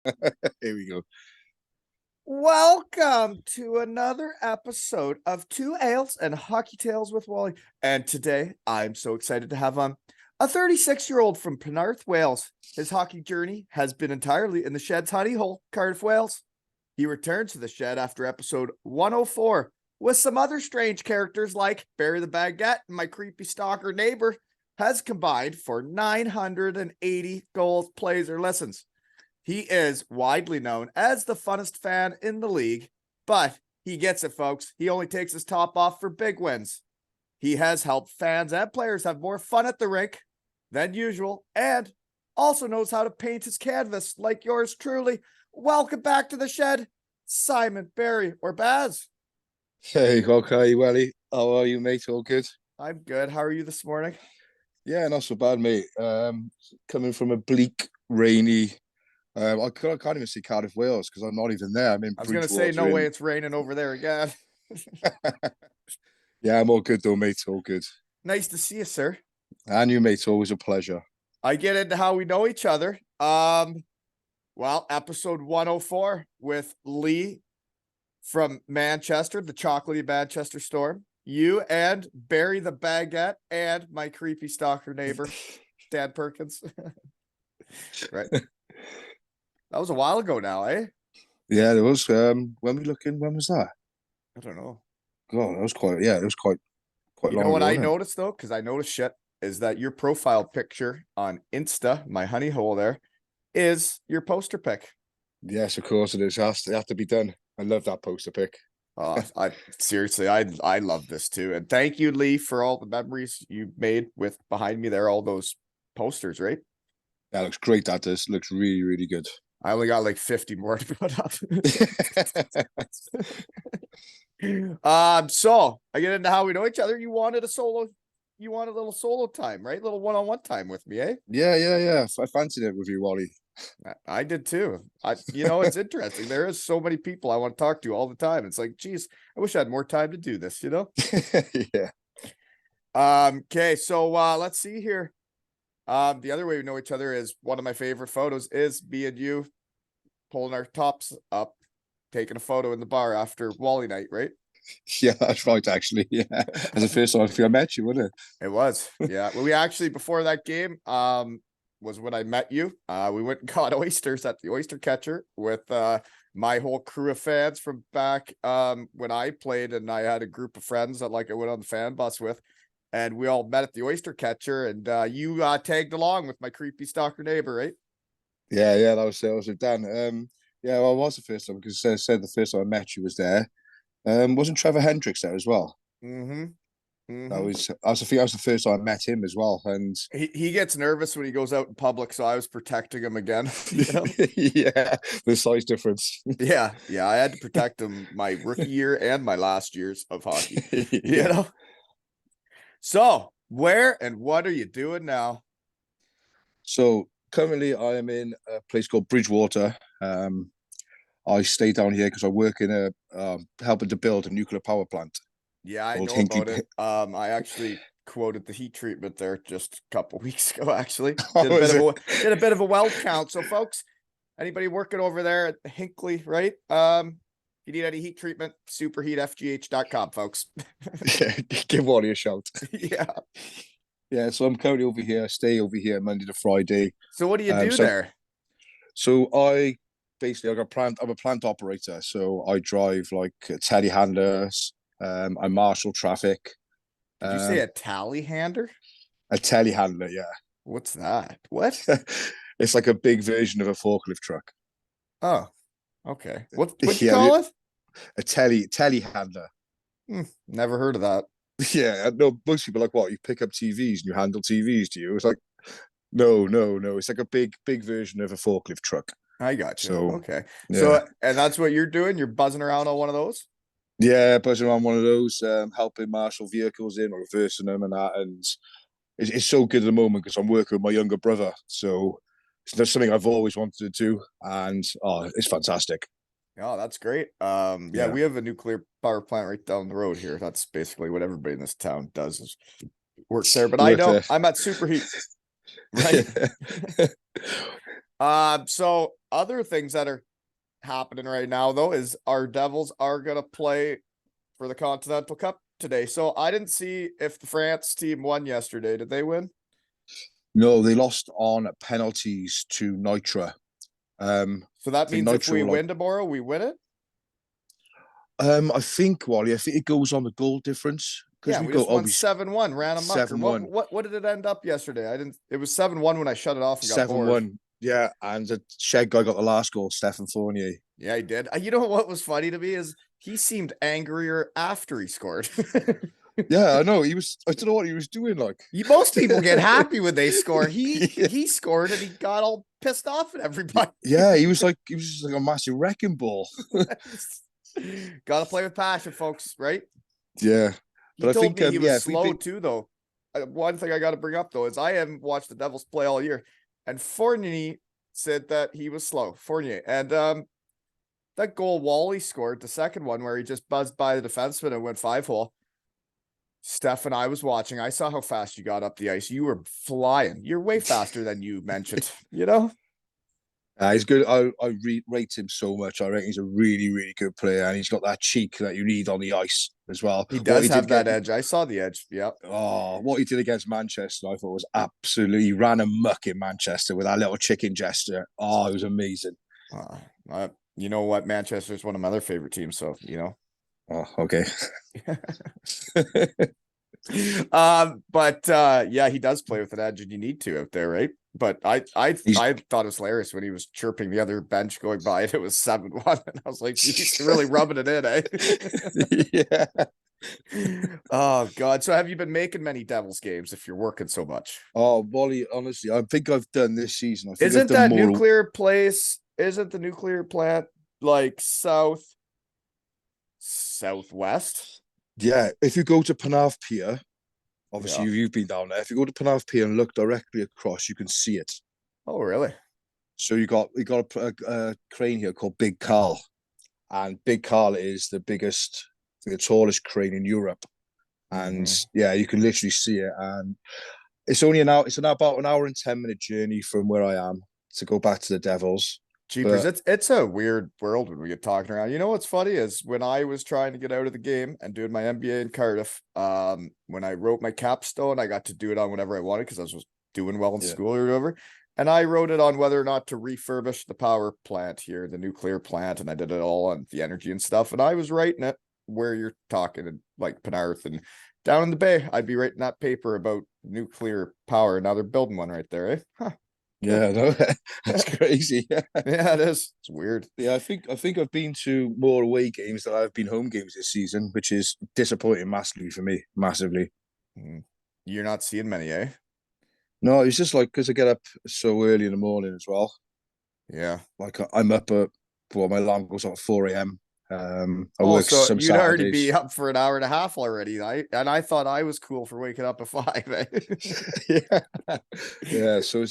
Here we go. Welcome to another episode of Two Ales and Hockey Tales with Wally. And today I'm so excited to have on a 36-year-old from Penarth, Wales. His hockey journey has been entirely in the Shed's honey hole, Cardiff, Wales. He returns to the Shed after episode 104 with some other strange characters like Barry the Baguette and my creepy stalker neighbor, has combined for 980 goals, plays, or listens. He is widely known as the funnest fan in the league, but he gets it, folks. He only takes his top off for big wins. He has helped fans and players have more fun at the rink than usual, and also knows how to paint his canvas like yours truly. Welcome back to the Shed, Simon, Barry, or Baz. Hey, okay, Welly. How are you, mate? All good? I'm good. How are you this morning? Yeah, not so bad, mate. Coming from a bleak, rainy. I can't even see Cardiff, Wales, because I'm not even there. I'm in I was going to say, Bridgewater. no way it's raining over there again. Yeah, I'm all good though, mate. All good. Nice to see you, sir. And you, mate. Always a pleasure. I get into how we know each other. Well, episode 104 with Lee from Manchester, the chocolatey Manchester Storm. You and Barry the Baguette and my creepy stalker neighbor, Dan Perkins. Right. That was a while ago now, eh? Yeah, there was. When was that? I don't know. God, that was quite. Yeah, it was quite You know long what ago, I wasn't it? noticed though? Because I noticed shit is that your profile picture on Insta, my honey hole there, is your poster pic. Yes, of course it is. It has to be done. I love that poster pic. I seriously, I love this too, and thank you, Lee, for all the memories you made with behind me there, all those posters. Right, That looks great. That does. Looks really, really good. I only got like 50 more to put up. So I get into how we know each other. You wanted a little solo time, right? Little one-on-one time with me, eh? Yeah. I fancied it with you, Wally. I did too. It's interesting. There is so many people I want to talk to all the time. It's like, geez, I wish I had more time to do this, Yeah. Okay, so let's see here. The other way we know each other is one of my favorite photos is me and you pulling our tops up, taking a photo in the bar after Wally night, right? Yeah, that's right, actually. Yeah. That's the first time I think I met you, wasn't It was. Yeah. Well, we actually before that game, was when I met you. We went and caught oysters at the oyster catcher with my whole crew of fans from back when I played, and I had a group of friends that like I went on the fan bus with. And we all met at the oyster catcher, and you tagged along with my creepy stalker neighbor, right? Yeah, that was with Dan. Yeah, well, it was the first time because I said the first time I met you was there. Wasn't Trevor Hendricks there as well? Mm-hmm. That Mm-hmm. was I think that was the first time I met him as well. And He gets nervous when he goes out in public, so I was protecting him again. yeah, the size difference. Yeah, I had to protect him my rookie year and my last years of hockey. You Yeah. know. So where and what are you doing now? So currently I am in a place called Bridgewater. I stay down here because I work in a helping to build a nuclear power plant Yeah, I called know Hinkley. about it. I actually quoted the heat treatment there just a couple weeks ago. Actually, How is it? did a bit of a weld count. So, folks, anybody working over there at Hinkley, right? If you need any heat treatment, superheatfgh.com, folks. Yeah, give Wally a shout. Yeah. Yeah, so I'm currently over here. I stay over here Monday to Friday. So, what do you Um, do so there? so I basically I got plant. I'm a plant operator, so I drive like telehandlers. I marshal traffic. Did you say Um, a tally hander? a telehandler, yeah. What's that? What? It's like a big version of a forklift truck. Oh, okay. What'd you Yeah, call it? a telehandler. Never heard of that. Yeah, no, most people are like, what? You pick up TVs and you handle TVs, do you? It's like, no. It's like a big version of a forklift truck. I got you. So, Okay. yeah. So, and that's what you're doing? You're buzzing around on one of those? Yeah, buzzing around one of those, helping marshal vehicles in or reversing them and that. And it's so good at the moment because I'm working with my younger brother. So that's something I've always wanted to do. And it's fantastic. Oh, that's great. Yeah, Yeah. we have a nuclear power plant right down the road here. That's basically what everybody in this town does is works there. But I Work know there. I'm at Superheat, right? So other things that are happening right now though is our Devils are gonna play for the Continental Cup today. So I didn't see if the France team won yesterday. Did they win? No, they lost on penalties to Nitra. So that I think means if Nitra we were like, win tomorrow, we win it. I think, Wally, I think it goes on the goal difference because Yeah, we've we got just won obviously 7-1, ran amok. Or 7-1, what did it end up yesterday? I didn't it was 7-1 when I shut it off and got seven bored. one. Yeah, and the shed guy got the last goal, Stefan Fournier. Yeah, he did. You know what was funny to me is he seemed angrier after he scored. Yeah, I know. I don't know what he was doing. Like, Most people get happy when they score. yeah, He scored and he got all pissed off at everybody. yeah, he was just like a massive wrecking ball. Got to play with passion, folks, right? Yeah, He but I told think, me he was yeah, if we slow beat, too, though. One thing I got to bring up though is I haven't watched the Devils play all year, and Fournier said that he was slow. Fournier and that goal Wally scored, the second one where he just buzzed by the defenseman and went 5-hole. Steph and I was watching. I saw how fast you got up the ice. You were flying. You're way faster than you mentioned. You know, he's good. Rate him so much. I reckon he's a really, really good player, and he's got that cheek that you need on the ice as well. he What does he did have get, that edge. I saw the edge. Yep. what he did against Manchester, I thought was absolutely he ran amok in Manchester with that little chicken gesture. Oh, it was amazing. You know what? Manchester is one of my other favorite teams. So you know. Oh, okay. But yeah, he does play with an edge, and you need to out there, right? But He's I thought it was hilarious when he was chirping the other bench going by, and it was 7-1, and I was like, he's really rubbing it in, yeah. eh? Oh God! So have you been making many Devils games if you're working so much? Oh, Wally, honestly, I think I've done this season. I think I've Isn't done that more. nuclear place? Isn't the nuclear plant like southwest? Yeah, if you go to Penarth Pier, obviously Yeah. you've been down there. If you go to Penarth Pier and look directly across, you can see it. Oh, really? So you got a crane here called Big Carl, and Big Carl is the tallest crane in Europe. And Mm-hmm. yeah, you can literally see it. And it's about an hour and 10 minute journey from where I am to go back to the Devils. Jeepers, But it's a weird world when we get talking around. You know what's funny is when I was trying to get out of the game and doing my MBA in Cardiff, when I wrote my capstone, I got to do it on whatever I wanted because I was doing well in yeah, school or whatever. And I wrote it on whether or not to refurbish the power plant here, the nuclear plant, and I did it all on the energy and stuff. And I was writing it where you're talking in like Penarth and down in the bay. I'd be writing that paper about nuclear power. Now they're building one right there, eh? Huh. Good. yeah, no, that's crazy. Yeah. Yeah, it is. It's weird. Yeah, I think I've been to more away games than I've been home games this season, which is disappointing massively for me, massively. Mm. You're not seeing many, eh? No, it's just like because I get up so early in the morning as well. Yeah. Like I'm up at well, my alarm goes off at 4 a.m. I Oh, work so some you'd already be Saturdays. up for an hour and a half already. I thought I was cool for waking up at 5. Eh? Yeah, yeah. So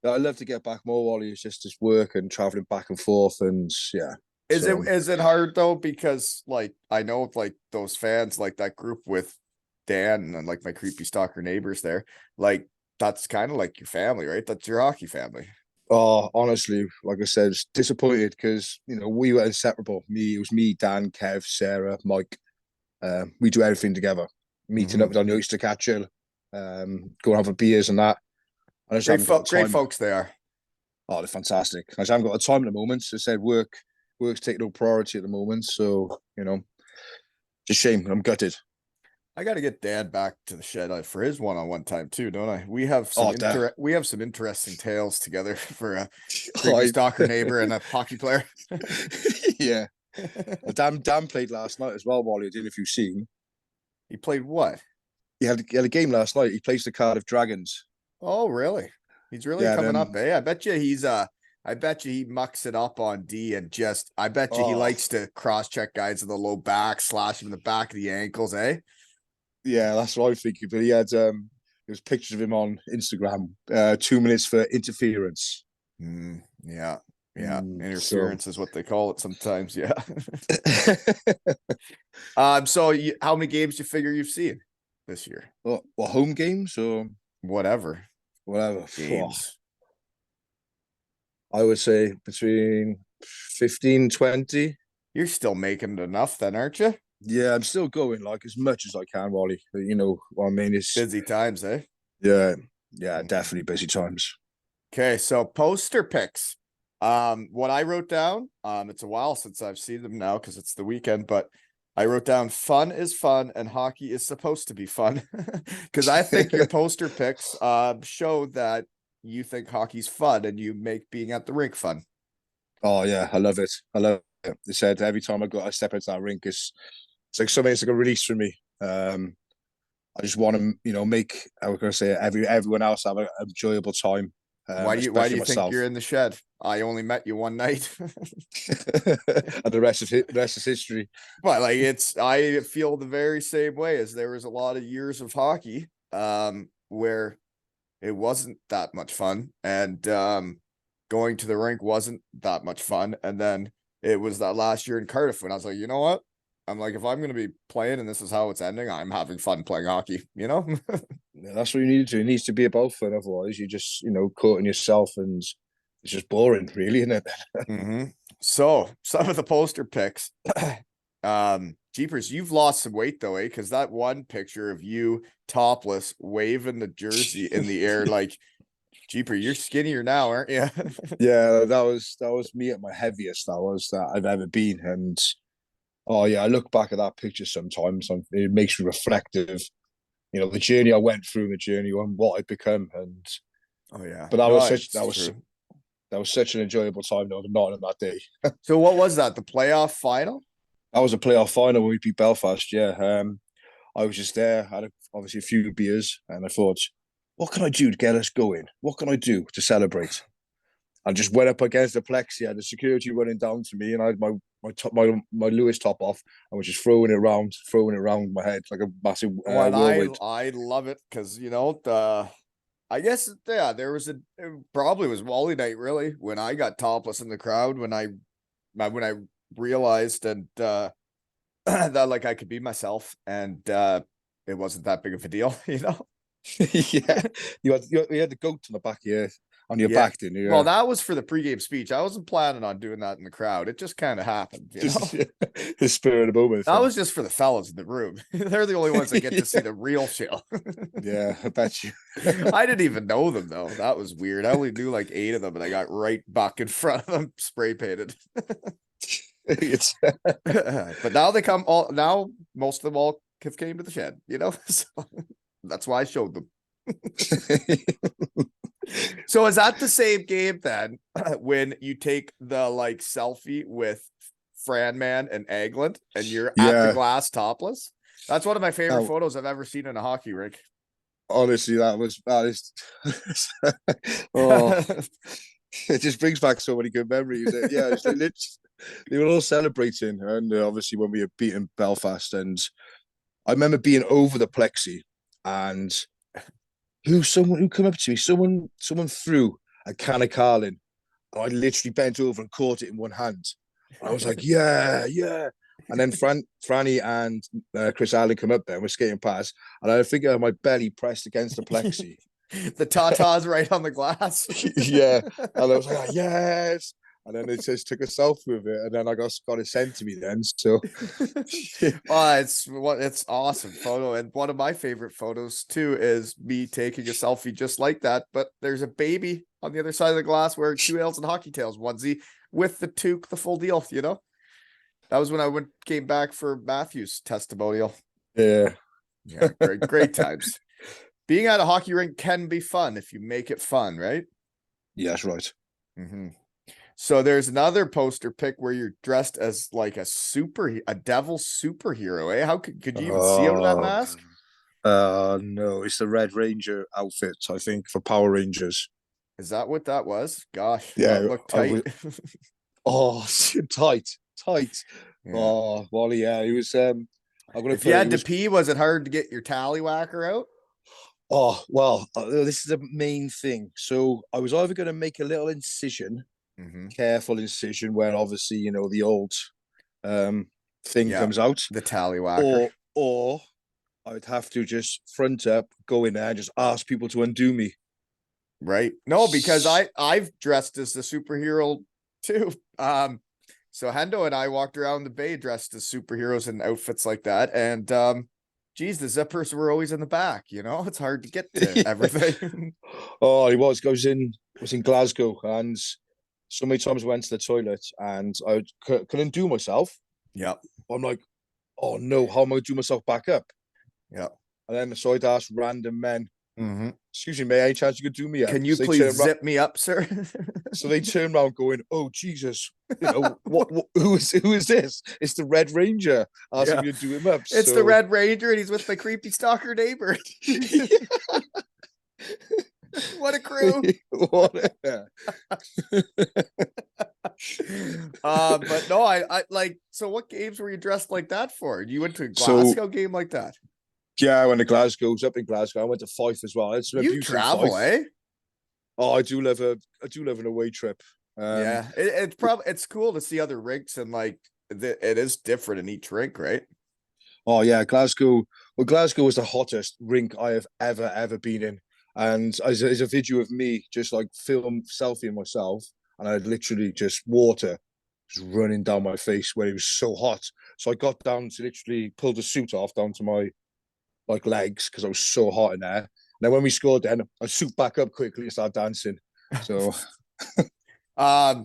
I love to get back more. Wally, it's just work and traveling back and forth, and yeah. So Is it hard though? Because like I know like those fans, like that group with Dan and like my creepy stalker neighbors there, like that's kind of like your family, right? That's your hockey family. oh, honestly, like I said, it's disappointed because we were inseparable. It was me, Dan, Kev, Sarah, Mike. We do everything together. Meeting Mm-hmm. up with our to catch chill, going out for beers and that. I just haven't got the Great time. folks they are. Oh, they're fantastic. I just haven't got the time at the moment. So I said work's taking no priority at the moment. So just shame. I'm gutted. I got to get Dad back to the shed for his one-on-one time too, don't I? Oh, damn. We have some interesting tales together for a Oh, creepy stalker neighbor and a hockey player. yeah. Dan played last night as well, Wally. I don't know if you've seen. He played what? He had a game last night. He plays the Cardiff Dragons. Oh, really? He's really Yeah, coming and up, eh? I bet you he mucks it up on D and just I bet you he oh likes to cross check guys in the low back, slash him in the back of the ankles, eh? yeah, that's what I'm thinking. But he had there's pictures of him on Instagram. 2 minutes for interference. Yeah. Yeah. So Interference is what they call it sometimes. Yeah. So how many games do you figure you've seen this year? well, home games or Whatever whatever. games. I would say between 15, 20. You're still making it enough then, aren't you? Yeah, I'm still going like as much as I can, Wally. You know what I mean? It's Busy times, eh? yeah, yeah, Mhm. definitely busy times. Okay, so poster picks. What I wrote down, it's a while since I've seen them now because it's the weekend, but I wrote down fun is fun and hockey is supposed to be fun. Because I think your poster picks show that you think hockey's fun and you make being at the rink fun. Oh yeah, I love it. I love it. They said every time I step into that rink, it's like something. It's like a release for me. I just want to, make I was gonna say everyone else have an enjoyable time, Why do especially you think myself. you're in the shed? I only met you one night. And the rest is history. But like I feel the very same way as there was a lot of years of hockey where it wasn't that much fun and going to the rink wasn't that much fun. And then it was that last year in Cardiff when I was like, you know what? I'm like, if I'm going to be playing and this is how it's ending, I'm having fun playing hockey, you know? Yeah, that's what you need to do. It needs to be about fun. Otherwise, you just caught in yourself, and it's just boring, really, isn't it? Mm-hmm. So some of the poster pics, Jeepers, you've lost some weight though, eh? Because that one picture of you topless waving the jersey in the air, like, Jeeper, you're skinnier now, aren't you? Yeah, that was me at my heaviest. That I've ever been, and oh yeah, I look back at that picture sometimes, and it makes me reflective. The journey I went through, the journey and what I've become, and Oh yeah, but that no, was such it's true. that was such an enjoyable time. No, not on that day. So what was that? The playoff final? That was a playoff final when we beat Belfast. Yeah, I was just there. I had obviously a few beers, and I thought, what can I do to get us going? What can I do to celebrate? I just went up against the plexi, had the security running down to me, and I had my Lewis top off, and was just throwing it around my head like a massive When whirlwind. I love it because the I guess yeah, there was it probably was Wally night really when I got topless in the crowd when I realized and that like I could be myself and it wasn't that big of a deal, you know? Yeah, you had the goat on your Yeah. back, didn't you? Well, Yeah. that was for the pregame speech. I wasn't planning on doing that in the crowd. It just kind of happened, you know? Just the spirit of the moment That thing. was just for the fellas in the room. They're the only ones that get to see Yeah, the real show. yeah, I bet you. I didn't even know them though. That was weird. I only knew like 8 of them, and I got right back in front of them, spray painted. It's But now they come all now. Most of them all have came to the shed, you know. So that's why I showed them. So is that the same game then when you take the like selfie with Fran Man and Eglin and you're at the yeah. glass topless? That's one of my favorite Now, photos I've ever seen in a hockey rink. honestly, that is. Oh, it just brings back so many good memories. Yeah, they were all celebrating, and obviously when we had beaten Belfast, and I remember being over the plexi, and someone who came up to me, someone threw a can of Carlin. And I literally bent over and caught it in one hand. And I was like, yeah, yeah. And then Franny and Chris Allen come up there and we're skating past. And I figure my belly pressed against the plexi. The tatas right on the glass. Yeah. And I was like, oh, yes. And then it just took a selfie with it. And then I got it sent to me then. So, Oh, it's awesome photo. And one of my favorite photos too is me taking a selfie just like that. But there's a baby on the other side of the glass wearing two L's and hockey tails onesie with the toque, the full deal, you know? That was when I came back for Matthew's testimonial. yeah. Yeah, great times. Being at a hockey rink can be fun if you make it fun, right? Yeah, that's right. Mm-hmm. So there's another poster pic where you're dressed as like a devil superhero, eh? How could you even see out of that Oh, mask? no. It's the Red Ranger outfit, I think, for Power Rangers. Is that what that was? Gosh, that Yeah, looked I tight. was. Oh, tight, tight. Yeah. Oh, Wally, yeah, he was. I'm gonna If you put it. He had to was. pee, was it hard to get your tallywhacker out? Oh well, this is the main thing. So I was either gonna make a little incision, Mm-hmm. careful incision, where obviously the old um thing Yeah, comes out, the tallywhacker. or I would have to just front up, go in there, and just ask people to undo me. Right. No, because I've dressed as the superhero too. So Hendo and I walked around the bay dressed as superheroes in outfits like that. And geez, the zippers were always in the back, you know, it's hard to get to everything. Oh, he was. I was in Glasgow, and so many times I went to the toilet and I couldn't do myself. Yep. I'm like, oh no, how am I do myself back up? Yep. And then so I'd ask random men, Mm-hmm. excuse me, mate, any chance you could do me up? Can you please zip me up, sir? So they turn around going, oh Jesus, what who is this? It's the Red Ranger asking Yeah. me to do him up. It's the So Red Ranger and he's with my creepy stalker neighbor. What a crew. what? But no, I like, so what games were you dressed like that for? You went to a So Glasgow game like that? yeah, I went to Glasgow. I was up in Glasgow. I went to Fife as well. I had some You abuse in travel, Fife. eh? Oh, I do love an away trip. Yeah, it's probably, it's cool to see other rinks and like it is different in each rink, right? Oh yeah, Glasgow. Well, Glasgow was the hottest rink I have ever been in, and there's a video of me just like film selfieing myself, and I had literally just water just running down my face where it was so hot. So I got down to literally pull the suit off down to my like legs because I was so hot in there. And then when we scored, then I suit back up quickly and start dancing. So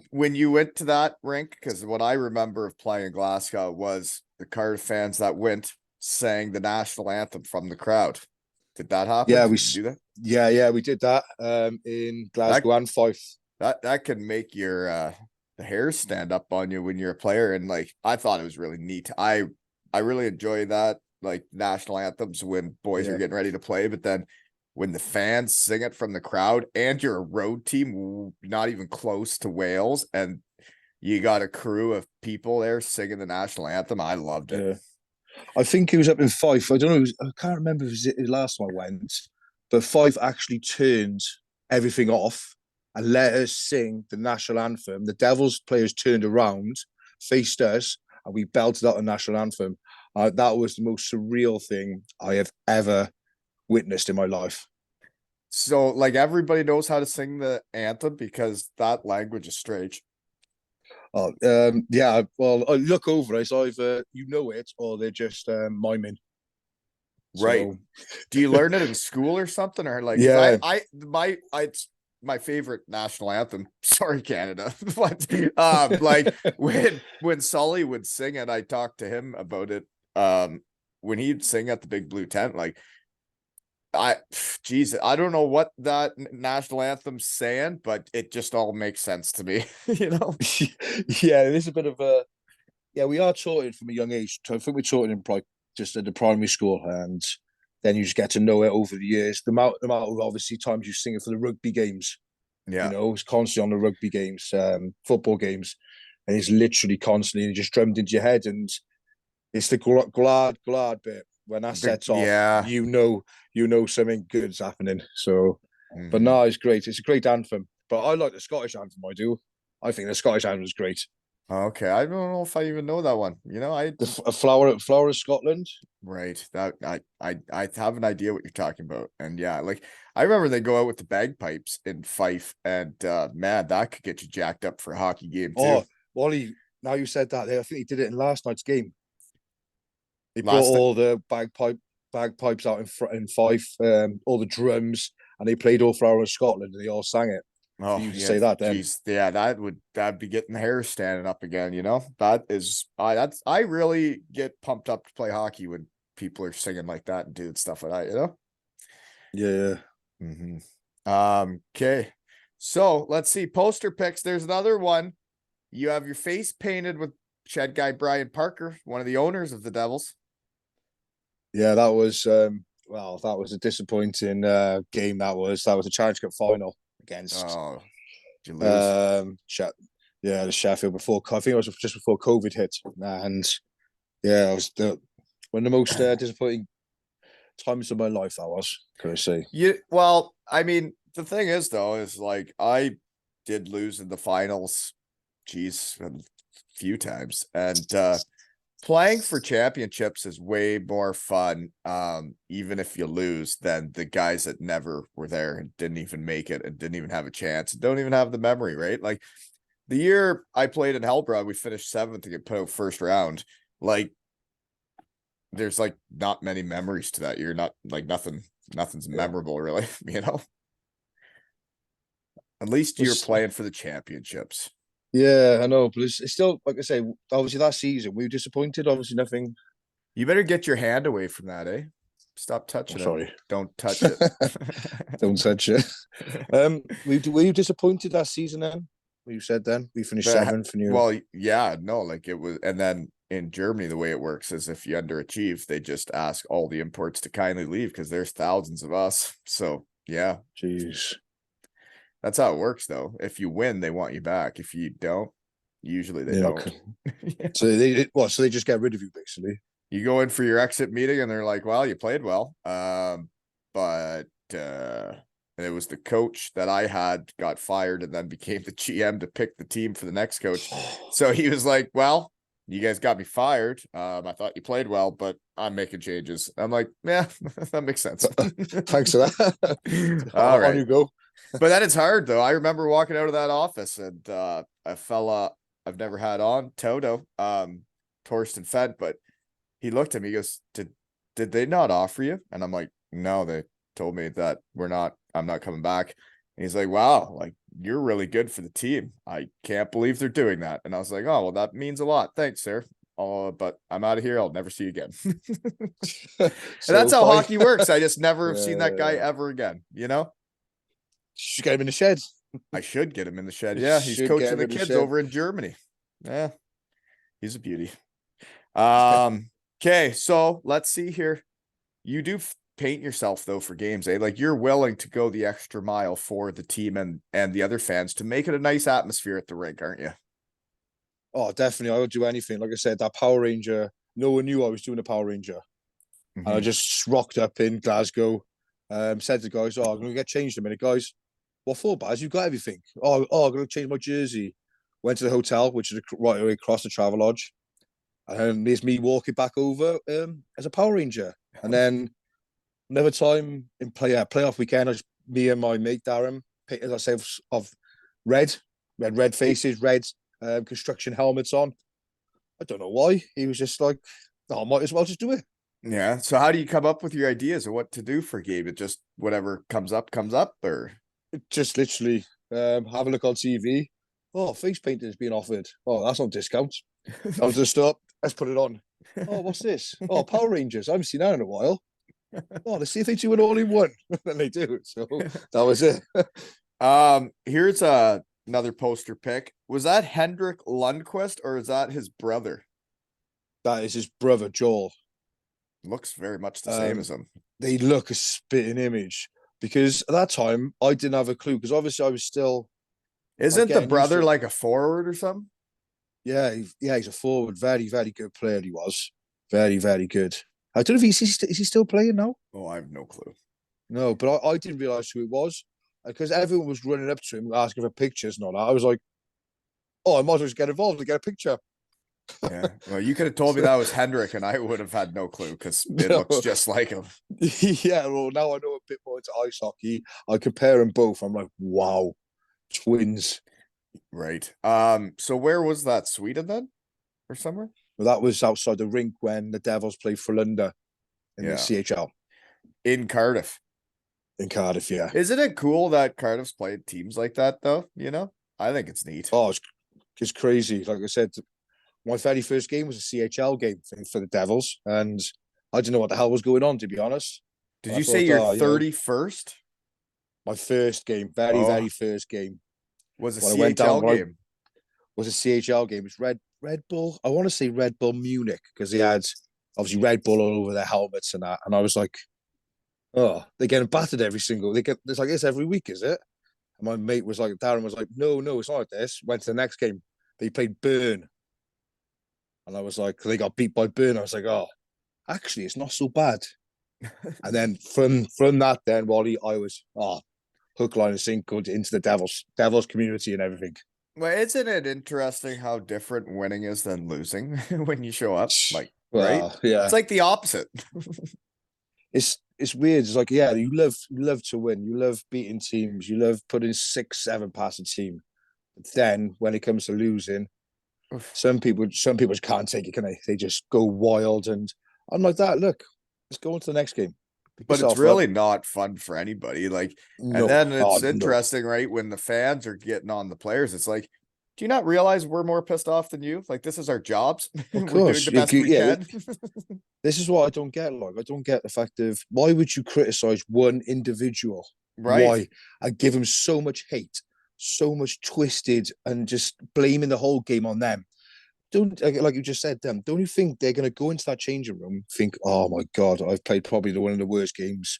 When you went to that rink, because what I remember of playing in Glasgow was the Cardiff fans that went sang the national anthem from the crowd. Did that happen? yeah, Did you do that? yeah we did that in That Glasgow and Fife. that can make your the hairs stand up on you when you're a player. And like I thought it was really neat. I really enjoy that, like national anthems when boys are Yeah. getting ready to play, but then when the fans sing it from the crowd and you're a road team not even close to Wales and you got a crew of people there singing the national anthem, I loved it. Yeah. I think he was up in Fife. I don't know. I can't remember if it was the last time I went, but Fife actually turned everything off and let us sing the national anthem. The Devils players turned around, faced us, and we belted out the national anthem. That was the most surreal thing I have ever witnessed in my life. So like everybody knows how to sing the anthem because that language is strange. Oh, yeah. Well, I look over. It's either you know it or they're just miming. Right. So Do you learn it in school or something? Or like, cause yeah, it's my favorite national anthem. Sorry, Canada. But like when Sully would sing it, I talked to him about it. When he'd sing at the Big Blue Tent, like geez, I don't know what that national anthem's saying, but it just all makes sense to me, you know? yeah. It is a bit of a yeah. We are taught it from a young age. I think we're taught it in just at the primary school, and then you just get to know it over the years. The amount of obviously times you sing it for the rugby games. Yeah. It's constantly on the rugby games, football games, and it's literally constantly just drummed into your head. And it's the glad bit when that sets off. Yeah. You know something good's happening. So, but Mhm. no, it's great. It's a great anthem. But I like the Scottish anthem. I do. I think the Scottish anthem is great. Okay. I don't know if I even know that one. You know, A flower of Scotland. right. That I have an idea what you're talking about. And yeah, like I remember they go out with the bagpipes in Fife, and man, that could get you jacked up for a hockey game too. Oh, Wally. Now you said that, I think he did it in last night's game. He brought Last all the bagpipes out in front in Fife, all the drums, and they played all Flower of Scotland, and they all sang it. For Oh you to yeah, say that, then geez, yeah, that'd be getting the hair standing up again. You know, I really get pumped up to play hockey when people are singing like that and doing stuff like that. You know. yeah, Okay, so let's see poster pics. There's another one. You have your face painted with Shed Guy Brian Parker, one of the owners of the Devils. yeah. That was that was a disappointing game. That was a Challenge Cup final against Oh, did you lose? The Sheffield before. I think it was just before COVID hit, and yeah, it was one of the most disappointing times of my life. That was, can I say? Well, I mean, the thing is though, is like I did lose in the finals, geez, a few times. And playing for championships is way more fun, even if you lose, than the guys that never were there and didn't even make it and didn't even have a chance, don't even have the memory, right? Like the year I played in Hellbrug, we finished 7th to get put out first round. Like there's like not many memories to that year. Not like nothing's memorable really, you know. At least you're playing for the championships. Yeah, I know, but it's still, like I say, obviously that season we were disappointed. Obviously, nothing. You better get your hand away from that, eh? Stop touching it. Sorry, don't touch it. don't touch it. Were you disappointed that season then? You said then we finished 7th, and you. Well, yeah, no, like it was, and then in Germany, the way it works is if you underachieve, they just ask all the imports to kindly leave because there's thousands of us. So yeah, Jeez. That's how it works, though. If you win, they want you back. If you don't, usually they don't. Okay. Yeah. So they just get rid of you basically. You go in for your exit meeting, and they're like, "Well, you played well, but it was the coach that I had got fired, and then became the GM to pick the team for the next coach." So he was like, "Well, you guys got me fired. I thought you played well, but I'm making changes." I'm like, "Yeah, that makes sense." Thanks for that. All right, on you go. But that is hard though. I remember walking out of that office and a fella I've never had on, Toto, Torsten Fent, but he looked at me, he goes, Did they not offer you? And I'm like, no, they told me that I'm not coming back. And he's like, wow, like you're really good for the team. I can't believe they're doing that. And I was like, oh, well, that means a lot. Thanks, sir. But I'm out of here. I'll never see you again. And that's how hockey works. I just never have seen that guy ever again, you know? Should get him in the shed. I should get him in the shed. Yeah, he's coaching the kids over in Germany. Yeah, he's a beauty. Okay, so let's see here. You do paint yourself though for games, eh? Like you're willing to go the extra mile for the team and the other fans to make it a nice atmosphere at the rink, aren't you? Oh, definitely. I would do anything. Like I said, that Power Ranger, no one knew I was doing a Power Ranger. And I just rocked up in Glasgow, said to the guys, oh, I'm going to get changed in a minute, guys. What for, Baz? You've got everything. I'm going to change my jersey. Went to the hotel, which is right away across the Travel Lodge. And there's me walking back over as a Power Ranger. And then another time in playoff weekend, me and my mate Darren painted ourselves of red. We had red faces, red construction helmets on. I don't know why. He was just like, oh, I might as well just do it. Yeah. So how do you come up with your ideas of what to do for a game? It just whatever comes up, or just literally have a look on TV. Oh, face painting is being offered. Oh, that's on discount. I'll just stop. Let's put it on. Oh, what's this? Oh, Power Rangers. I haven't seen that in a while. Oh, let's see if they do it all in one. Then they do. So that was it. Here's another poster pick. Was that Hendrik Lundqvist or is that his brother? That is his brother, Joel. Looks very much the same as him. They look a spitting image because at that time I didn't have a clue because obviously I was still. Isn't the brother like a forward or something? Yeah, he's a forward. Very, very good player. He was very, very good. I don't know if is he still playing now. Oh, I have no clue. No, but I didn't realize who it was because everyone was running up to him asking for pictures and all that. I was like, oh, I might as well just get involved and get a picture. Yeah, well, you could have told me that was Hendrik, and I would have had no clue because it looks just like him. Yeah, well, now I know a bit more into ice hockey. I compare them both. I'm like, wow, twins. Right. So where was that? Sweden then, or somewhere? Well, that was outside the rink when the Devils played for Lunda in the CHL in Cardiff. In Cardiff, yeah. Isn't it cool that Cardiff's played teams like that, though? You know, I think it's neat. Oh, it's crazy. Like I said, my very first game was a CHL game for the Devils, and I didn't know what the hell was going on, to be honest. Did you say your 31st? My first game, very first game. Was a CHL game. Was a CHL game. It's Red Bull. I want to say Red Bull Munich because they had obviously Red Bull all over their helmets and that. And I was like, oh, they're getting battered every single. It's like this every week, is it? And my mate was like, Darren was like, no, it's not like this. Went to the next game. They played Bern. And I was like, they got beat by Bern. I was like, oh, actually, it's not so bad. And then from that, then Wally, I was hook, line, and sinker into the Devils community and everything. Well, isn't it interesting how different winning is than losing when you show up? Like, right? Well, yeah, It's like the opposite. it's weird. It's like, yeah, you love to win, you love beating teams, you love putting 6, 7 past a team. But then when it comes to losing, some people just can't take it, can they? They just go wild, and I'm like that. Look, let's go on to the next game. Pick But it's yourself up. really not fun for anybody. Like, and No, then oh it's no, interesting, right? When the fans are getting on the players, it's like, do you not realize we're more pissed off than you? Like, this is our jobs. of We're doing course, the best we yeah. can. This is what I don't get. Like, I don't get the fact of why would you criticize one individual? Right. Why? I give them so much hate, so much twisted, and just blaming the whole game on them. Don't, like you just said, them. Don't you think they're going to go into that changing room, think, oh my god, I've played probably one of the worst games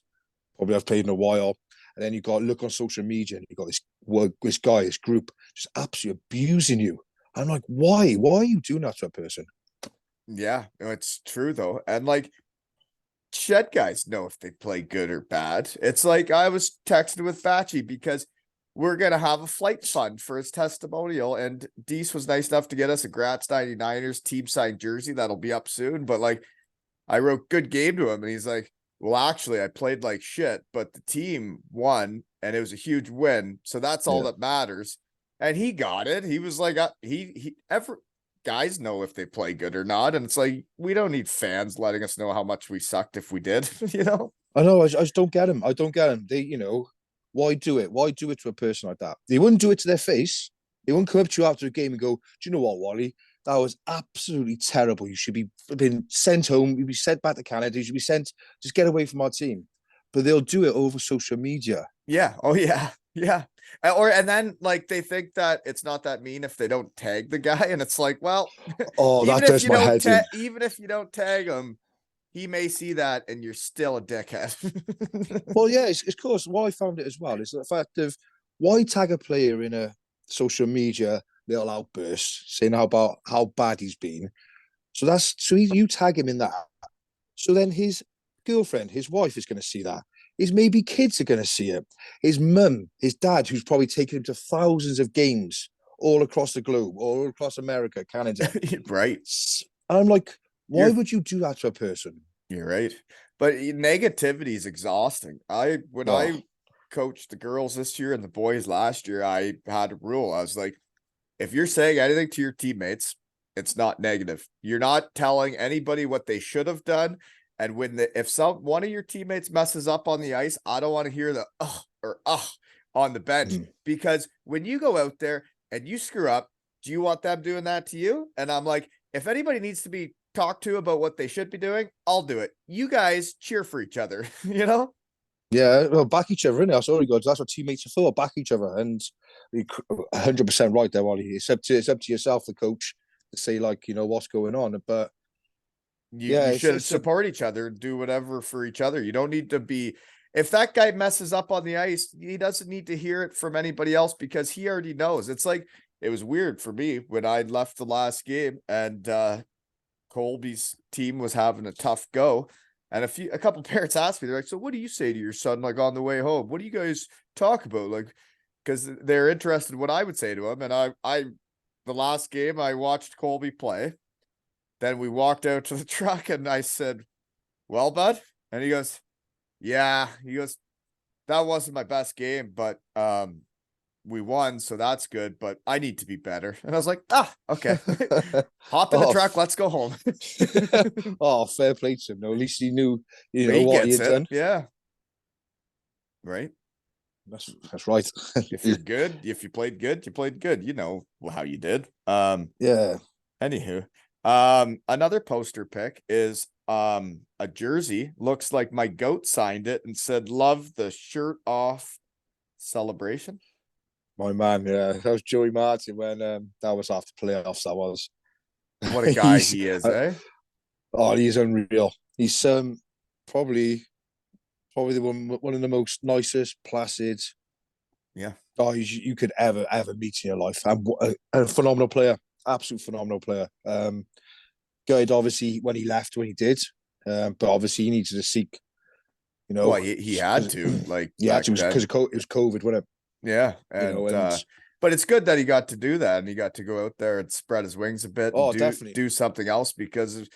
probably I've played in a while. And then you got look on social media and you got this guy, this group, just absolutely abusing you. I'm like, why? Why are you doing that to a person? Yeah, no, it's true though. And like, shed guys know if they play good or bad. It's like I was texting with Batchy because we're gonna have a flight fund for his testimonial, and Deese was nice enough to get us a Gratz 99ers team signed jersey that'll be up soon. But like, I wrote good game to him, and he's like, "Well, actually, I played like shit, but the team won, and it was a huge win, so that's all Yeah. that matters." And he got it. He was like, he ever guys know if they play good or not, and it's like we don't need fans letting us know how much we sucked if we did, you know? I know. I just don't get them. I don't get them. Why do it? Why do it to a person like that? They wouldn't do it to their face. They wouldn't come up to you after a game and go, "Do you know what, Wally? That was absolutely terrible. You should be been sent home. You'd be sent back to Canada. You should be sent. Just get away from our team." But they'll do it over social media. Yeah. Oh yeah. Yeah. Or and then like they think that it's not that mean if they don't tag the guy, and it's like, well, Oh, that does my head in. even if you don't tag him, he may see that and you're still a dickhead. Well, yeah, it's of course. What I found it as well is the fact of why tag a player in a social media little outburst saying about how bad he's been. You tag him in that. So then his girlfriend, his wife is going to see that. His maybe kids are going to see it. His mum, his dad, who's probably taken him to thousands of games all across the globe, all across America, Canada. Right. And I'm like, why You're would you do that to a person? you're right. But negativity is exhausting. When I Oh, coached the girls this year and the boys last year, I had a rule. I was like, if you're saying anything to your teammates, it's not negative. You're not telling anybody what they should have done. And if one of your teammates messes up on the ice, I don't want to hear the or on the bench, mm, because when you go out there and you screw up, do you want them doing that to you? And I'm like, if anybody needs to be talked to about what they should be doing, I'll do it. You guys cheer for each other, you know? yeah, well, back each other in. That's all you got. That's what teammates are for. Back each other, and you're 100% right there, Wally. It's up to yourself, the coach, to say like what's going on. But yeah, You should support each other and do whatever for each other. You don't need to be, if that guy messes up on the ice, he doesn't need to hear it from anybody else because he already knows. It's like it was weird for me when I left the last game and Colby's team was having a tough go. And a couple parents asked me, they're like, "So what do you say to your son like on the way home? What do you guys talk about?" Like, because they're interested in what I would say to him. And the last game I watched Colby play. Then we walked out to the truck and I said, "Well, bud," and he goes, "Yeah." He goes, "That wasn't my best game, but we won, so that's good, but I need to be better." And I was like, okay. Hop in the oh, truck, let's go home. oh, fair play to him. No, at least he knew, He what he gets had it. done. Yeah. Right. That's right. If you're good, if you played good, you played good. You know how you did. Yeah, Anywho, another poster pick is a jersey. Looks like my goat signed it and said, "Love the shirt off celebration." my man. Yeah, that was Joey Martin when that was after playoffs. That was. What a guy he's he is, eh? oh, he's unreal. He's probably the one of the most nicest, placid Yeah. guys you could ever meet in your life, and a phenomenal player, absolute phenomenal player. Good, obviously, when he left, when he did, but obviously he needed to seek, you know, Well, he had to, like, yeah, back it was then. because it was COVID, wasn't it? Yeah. You know, And and But it's good that he got to do that and he got to go out there and spread his wings a bit and Oh, definitely. do something else, because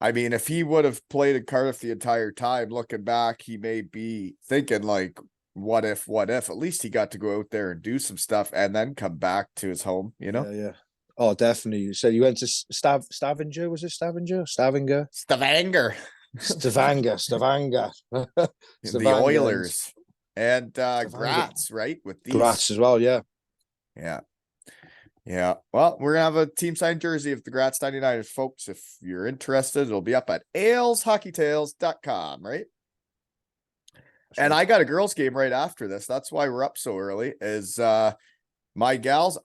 I mean, if he would have played in Cardiff the entire time, looking back, he may be thinking like, what if? At least he got to go out there and do some stuff and then come back to his home, you know? Yeah. Oh, definitely. You said you went to Stavanger, was it Stavanger? Stavanger. Stavanger. The Oilers. And Graz, right? With these. Graz as well, yeah. Yeah. Yeah. Well, we're going to have a team signed jersey of the Graz 99ers, folks. If you're interested, it'll be up at aleshockeytales.com, right? And I got a girls game right after this. That's why we're up so early, is my gals,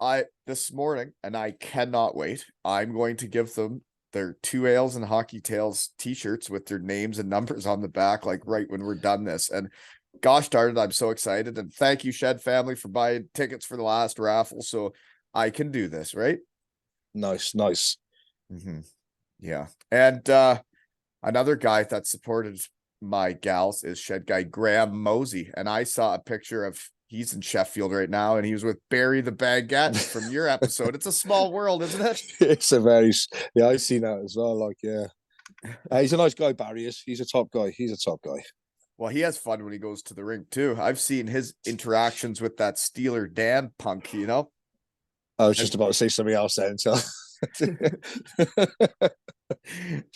this morning, and I cannot wait. I'm going to give them their 2 Ales and Hockey Tales t-shirts with their names and numbers on the back, like right when we're done this. And gosh darn it, I'm so excited. And thank you, Shed family, for buying tickets for the last raffle, so I can do this, right? Nice. Mm-hmm. Yeah. And another guy that supported my gals is Shed guy Graham Mosey. And I saw a picture of, he's in Sheffield right now, and he was with Barry the Baguette from your episode. It's a small world, isn't it? It's a very, yeah, I've seen that as well. Like, yeah. He's a nice guy, Barry is. He's a top guy. Well, he has fun when he goes to the rink too. I've seen his interactions with that Steeler Dan punk, you know? I was just about to say something else then. So.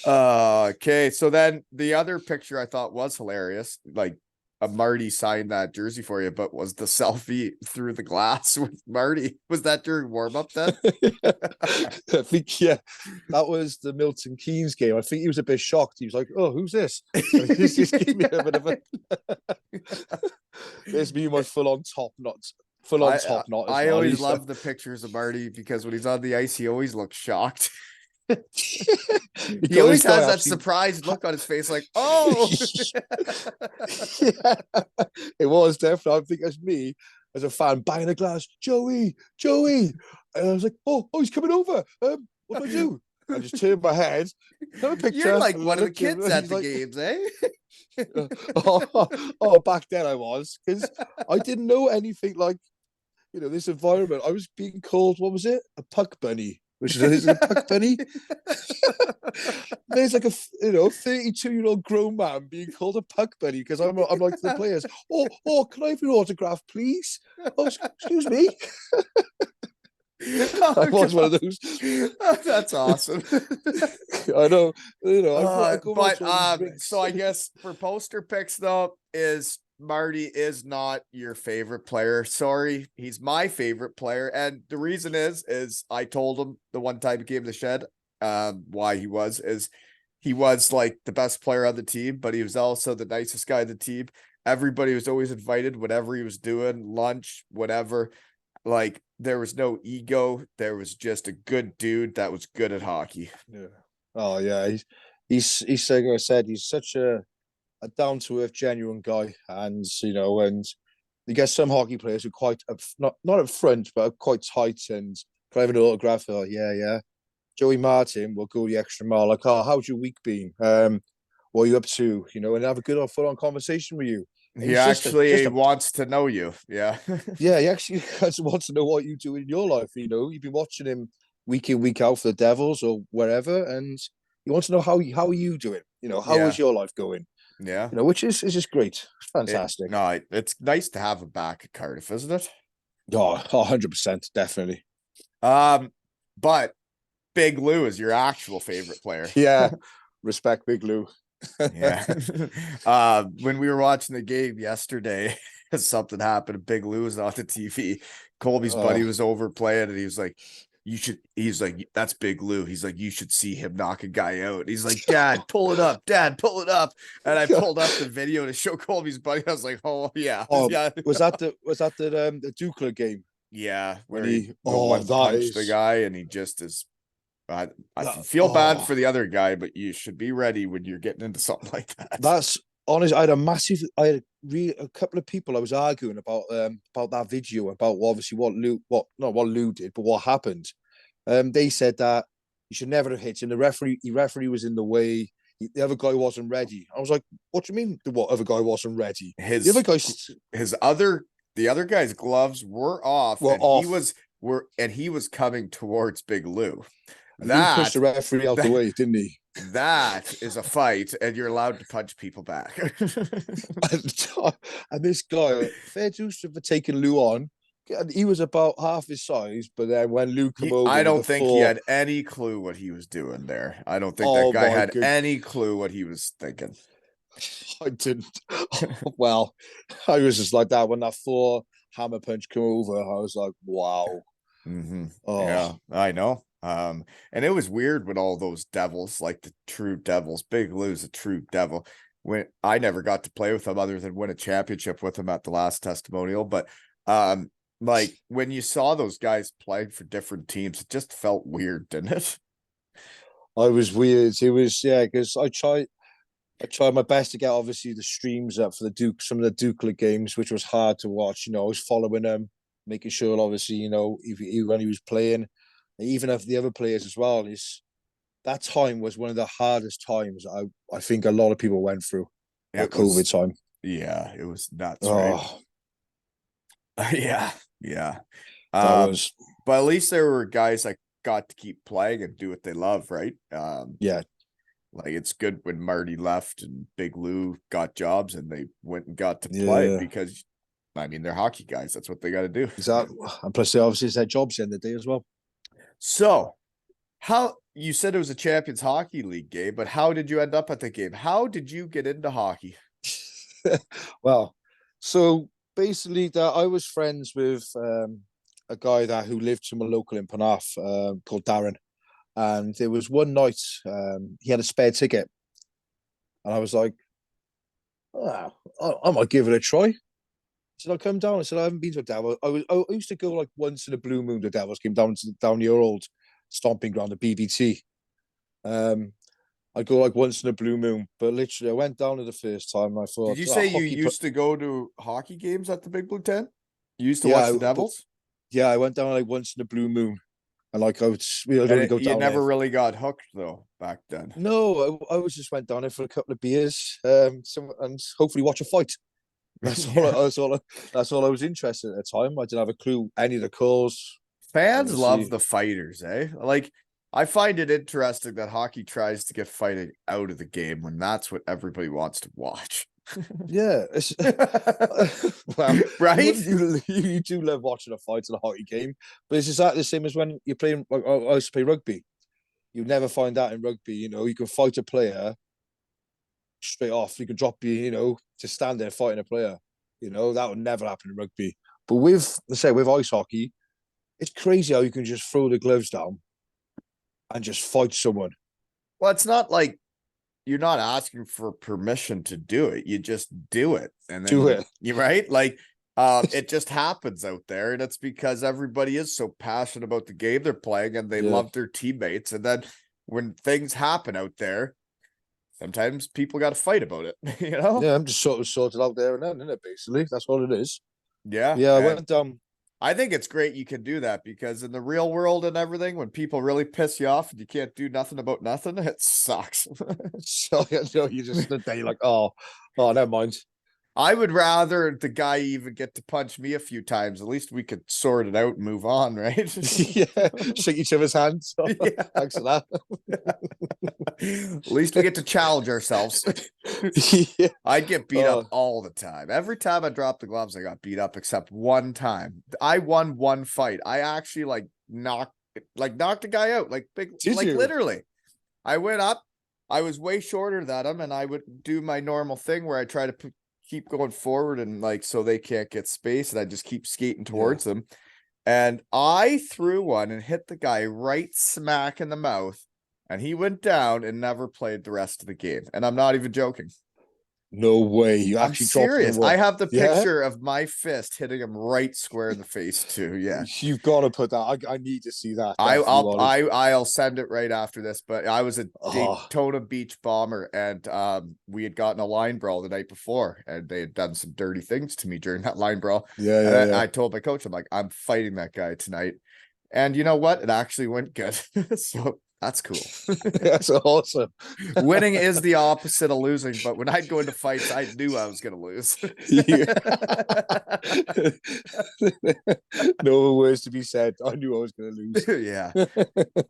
Okay, so then the other picture I thought was hilarious, like Marty signed that jersey for you, but was the selfie through the glass with Marty. Was that during warm-up then? I think, yeah, that was the Milton Keynes game. I think he was a bit shocked. He was like, "Oh, who's this?" He's just giving me a bit of a there's me, my full-on top knot. I always love the pictures of Marty, because when he's on the ice, he always looks shocked. He always has that surprised look on his face, like, oh. Yeah, it was definitely. I think as me as a fan buying a glass, Joey, and I was like, oh, he's coming over. What do I do? I just turned my head, have a picture. You're like one of the kids at the games, eh? Back then I was, because I didn't know anything like, this environment. I was being called, what was it? A puck bunny. Which is a puck bunny. There's like a 32-year-old grown man being called a puck bunny because I'm like the players. Oh, can I have your autograph, please? Oh, excuse me. I was one of those. That's awesome. I know. So I guess for poster picks though, is Marty is not your favorite player. Sorry, he's my favorite player. And the reason is I told him the one time he came to the Shed, why he was like the best player on the team, but he was also the nicest guy on the team. Everybody was always invited, whatever he was doing, lunch, whatever. Like, there was no ego. There was just a good dude that was good at hockey. Yeah. Oh yeah. He's like I said, he's such a down-to-earth, genuine guy, and and you get some hockey players who are quite not up front, but are quite tight and can have an autograph. Oh, yeah. Joey Martin will go the extra mile. Like, oh, how's your week been? What are you up to? And have a good full-on conversation with you. He actually wants to know you. Yeah. Yeah, he actually wants to know what you do in your life. You've been watching him week in, week out for the Devils or wherever, and he wants to know how are you doing? How is your life going? Yeah. Which is just great. Fantastic. It's nice to have him back at Cardiff, isn't it? Oh, 100%, definitely. But Big Lou is your actual favorite player. Yeah. Respect Big Lou. Yeah. When we were watching the game yesterday, something happened. Big Lou was on the TV. Colby's buddy was overplaying, and he was like, he's like, that's Big Lou. He's like, you should see him knock a guy out. He's like, Dad, pull it up. And I pulled up the video to show Colby's buddy. I was like, oh yeah. Yeah. Was that the Dukla game? Yeah. When he punched the guy, and he just is. I feel bad for the other guy, but you should be ready when you're getting into something like that. That's honest. I had a couple of people I was arguing about that video, about what Lou did, but what happened. They said that he should never have hit, and the referee was in the way. The other guy wasn't ready. I was like, what do you mean the other guy wasn't ready? His other the other guy's gloves were off, Well, and off. he was coming towards Big Lou. Lou pushed That the referee out the way, didn't he? that is a fight, and you're allowed to punch people back. And this guy, fair dues for taking Lou on. He was about half his size, but then when Lou came over I with the don't think he four, had any clue what he was doing there. I don't think that oh guy my had good, any clue what he was thinking. I didn't. Well, I was just like that when that four hammer punch came over. I was like, wow. Yeah, Oh, I know. And it was weird with all those devils, like the true devils. Big Lou's a true devil. When I never got to play with him other than win a championship with him at the last testimonial, but like when you saw those guys playing for different teams, it just felt weird, didn't it? I was weird. It was, yeah, because I tried my best to get obviously the streams up for the Duke, some of the Dukelet games, which was hard to watch. I was following him, making sure obviously, when he was playing, even if the other players as well, is that time was one of the hardest times I think a lot of people went through that It was, COVID time. yeah, it was nuts, right? Oh, Yeah, yeah. that Um, was but at least there were guys that got to keep playing and do what they love, right? yeah, Like it's good when Marty left and Big Lou got jobs and they went and got to play yeah, because I mean they're hockey guys. That's what they got to do. exactly. And plus, they obviously it's their jobs in the day as well. So how you said it was a Champions Hockey League game, but how did you end up at the game? How did you get into hockey? Well, so basically, that I was friends with a guy who lived somewhere local in Penarth called Darren, and there was one night he had a spare ticket, and I was like, oh, I might give it a try. Said I'll come down. I said I haven't been to a Devil. I used to go like once in a blue moon. The Devils came down your old stomping ground, the BBT. Um, I go like once in a blue moon, but literally I went down to the first time and I Did thought, you oh, say you used to go to hockey games at the Big Blue Tent? You used to watch yeah, the but Devils? yeah, I went down like once in a blue moon, and like we'd And only go you down there. never really got hooked though back then. No, I was just went down there for a couple of beers, and hopefully watch a fight. That's all. Yeah. That's all I was interested in at the time. I didn't have a clue any of the calls. Fans love Obviously, the fighters, eh? Like I find it interesting that hockey tries to get fighting out of the game when that's what everybody wants to watch. yeah. Well, Right? you do love watching a fight in a hockey game, but it's exactly the same as when you're playing. Like, I used to play rugby. You never find that in rugby. You can fight a player straight off. You can drop to stand there fighting a player. That would never happen in rugby. But let's say with ice hockey, it's crazy how you can just throw the gloves down and just fight someone. Well, it's not like you're not asking for permission to do it. You just do it. And then Do it. you're right. Like, it just happens out there. And it's because everybody is so passionate about the game they're playing and they Yeah. love their teammates. And then when things happen out there, sometimes people got to fight about it, you know? Yeah, I'm just sort of sorted out there and then, isn't it? Basically, that's what it is. Yeah. Yeah, I And went I think it's great you can do that because in the real world and everything, when people really piss you off and you can't do nothing about nothing, it sucks. so you just stood there, you're like, oh, never mind. I would rather the guy even get to punch me a few times. At least we could sort it out and move on, right? Yeah, shake each other's hands. Yeah. Thanks for that. At least we get to challenge ourselves. Yeah. I'd get beat up all the time. Every time I dropped the gloves, I got beat up except one time. I won one fight. I actually knocked a guy out, Did you? literally. I went up. I was way shorter than him, and I would do my normal thing where I try to keep going forward and so they can't get space, and I just keep skating towards them. And I threw one and hit the guy right smack in the mouth, and he went down and never played the rest of the game. And I'm not even joking. No way. You I'm actually dropped serious. the I one. have the Yeah? picture of my fist hitting him right square in the face too. Yeah. You've got to put that. I need to see that. I'll send it right after this. But I was a Oh, Daytona Beach bomber, and we had gotten a line brawl the night before, and they had done some dirty things to me during that line brawl. yeah, And yeah, yeah. I told my coach, I'm like, I'm fighting that guy tonight. And you know what? It actually went good. So That's cool. That's awesome. Winning is the opposite of losing, but when I'd go into fights, I knew I was going to lose. No words to be said. I knew I was going to lose. Yeah.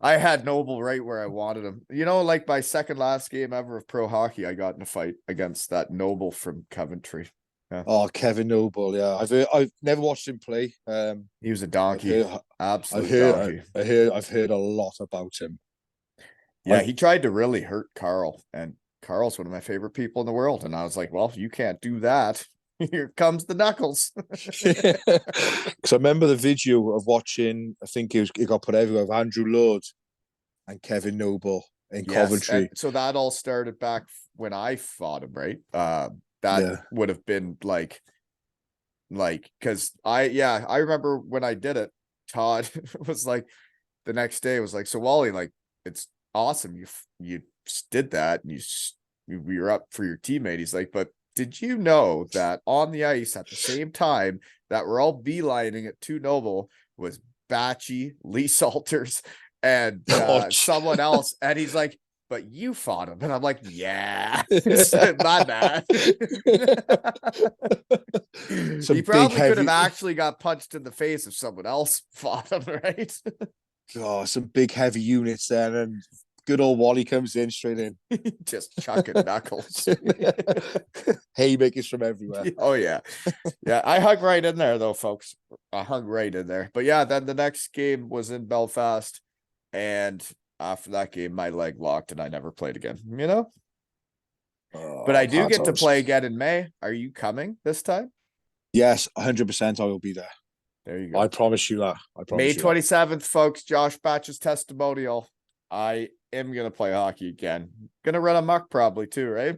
I had Noble right where I wanted him. You know, like my second last game ever of pro hockey, I got in a fight against that Noble from Coventry. Yeah. Oh, Kevin Noble. Yeah, I've never watched him play. He was a I've donkey. heard, Absolute donkey. I've heard a lot about him. Yeah, he tried to really hurt Carl, and Carl's one of my favorite people in the world. And I was like, well, you can't do that. Here comes the knuckles. Because I remember the video of watching, I think it got put everywhere, of Andrew Lord and Kevin Noble in Coventry. So that all started back when I fought him, right? That would have been like because I remember when I did it, Todd was like the next day was like, so Wally, like, it's awesome you did that and you were up for your teammate. He's like, but did you know that on the ice at the same time that we're all beelining it to Noble was Batchy, Lee Salters, and someone else? And he's like, but you fought him. And I'm like, yeah, my bad. He probably could have actually got punched in the face if someone else fought him, right? Oh, some big heavy units there, and good old Wally comes in straight in. Just chucking knuckles. Haymakers from everywhere. Oh, yeah. Yeah, I hung right in there, though, folks. I hung right in there. But yeah, then the next game was in Belfast. And after that game, my leg locked and I never played again, you know? But I do get to play again in May. Are you coming this time? Yes, 100% I will be there. There you go. I promise you that. May 27th, folks, Josh Batch's testimonial. I am going to play hockey again. Going to run amok probably too, right?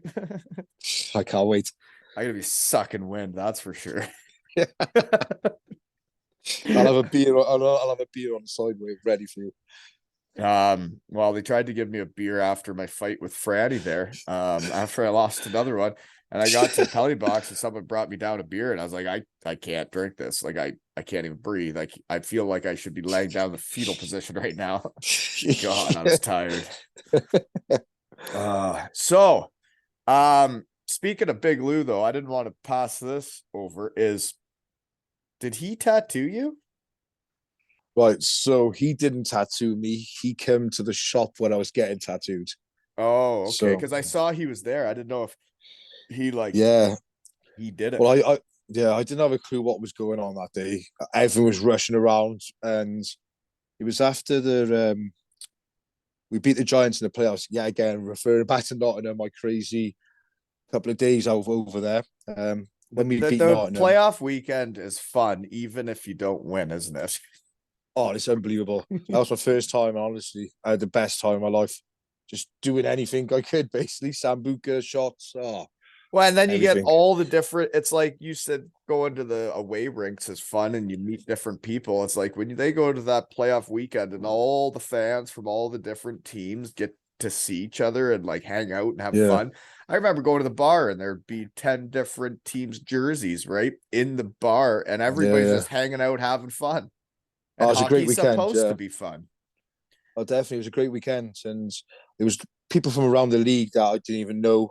I can't wait. I'm going to be sucking wind, that's for sure. I'll have a beer on the side ready for you. Well, they tried to give me a beer after my fight with Franny there. After I lost another one. And I got to the penalty box and someone brought me down a beer and I was like, I can't drink this. Like I can't even breathe. Like I feel like I should be laying down in the fetal position right now. God, I was tired. Speaking of Big Lou though, I didn't want to pass this over. Did he tattoo you? Right, so he didn't tattoo me. He came to the shop when I was getting tattooed. Oh, okay. Because I saw he was there. I didn't know if he he did it. Well, I didn't have a clue what was going on that day. Everyone was rushing around, and it was after we beat the Giants in the playoffs. Yeah, again, referring back to Nottingham, my crazy couple of days over there. When we beat Nottingham, playoff weekend is fun, even if you don't win, isn't it? Oh, it's unbelievable. That was my first time, honestly. I had the best time of my life. Just doing anything I could, basically. Sambuca, shots. Oh, well, and then you get all the different, it's like you said, going to the away rinks is fun and you meet different people. It's like when they go to that playoff weekend and all the fans from all the different teams get to see each other and like hang out and have fun. I remember going to the bar and there'd be 10 different teams' jerseys, right? In the bar and everybody's just hanging out, having fun. And it was a great weekend. Supposed to be fun. Oh, definitely. It was a great weekend. And there was people from around the league that I didn't even know,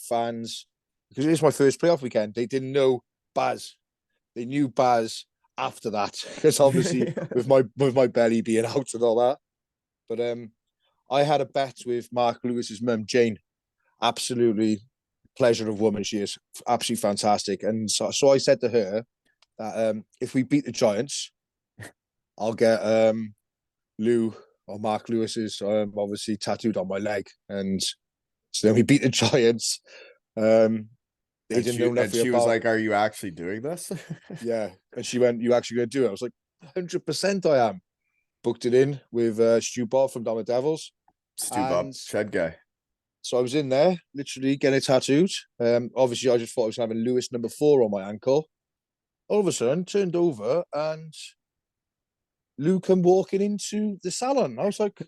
fans. Because it was my first playoff weekend. They didn't know Baz. They knew Baz after that. Because obviously with my belly being out and all that. But I had a bet with Mark Lewis's mum, Jane. Absolutely pleasure of woman. She is absolutely fantastic. And so I said to her that if we beat the Giants, I'll get Lou or Mark Lewis's obviously tattooed on my leg. And so then we beat the Giants. They didn't know nothing and she was like, are you actually doing this? Yeah. And she went, you actually going to do it? I was like, 100% I am. Booked it in with Stu Bob from Dama Devils. Stu Bob, shed guy. So I was in there, literally getting tattooed. Obviously, I just thought I was having Lewis number 4 on my ankle. All of a sudden, turned over and Lou come walking into the salon. I was like,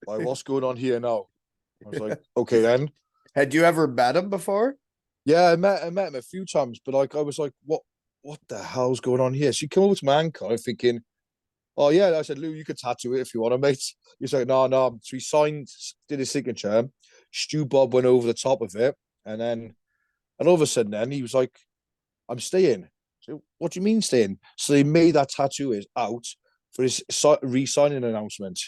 what's going on here now? I was like, okay then. Had you ever met him before? Yeah, I met him a few times, but like I was like, what the hell's going on here? So he came over to my ankle, I'm thinking, oh yeah, I said, Lou, you could tattoo it if you want to, mate. He's like, no, no. So he signed, did his signature. Stu Bob went over the top of it, and all of a sudden, then he was like, I'm staying. So, what do you mean staying? So they made that tattoo is out for his re-signing announcement.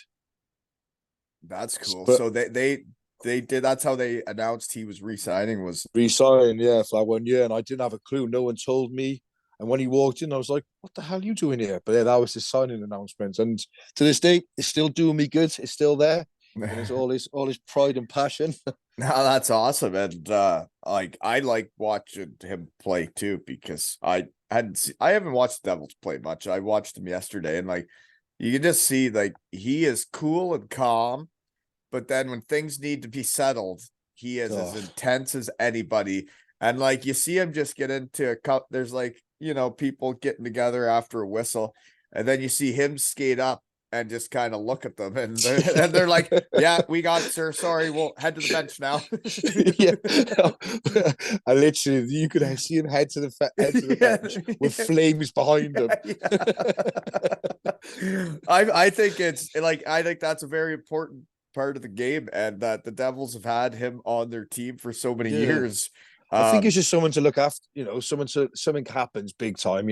That's cool. But So they did. That's how they announced he was resigning. Was re-signing, yeah, for like 1 year, and I didn't have a clue. No one told me. And when he walked in, I was like, "What the hell are you doing here?" But yeah, that was his signing announcement. And to this day, it's still doing me good. It's still there, and it's all his pride and passion. no, that's awesome. And like I like watching him play too because I haven't watched the Devils play much. I watched him yesterday, and like you can just see like he is cool and calm, but then when things need to be settled, he is as Oh, intense as anybody. And like you see him just get into a cup. There's like, people getting together after a whistle, and then you see him skate up and just kind of look at them, and they're like, "Yeah, we got it, sir. Sorry, we'll head to the bench now." yeah, I literally, you could see him head to the Yeah, bench with flames behind him. yeah. I think that's a very important part of the game, and that the Devils have had him on their team for so many Yeah, years. I think Um, it's just someone to look after. Something happens big time.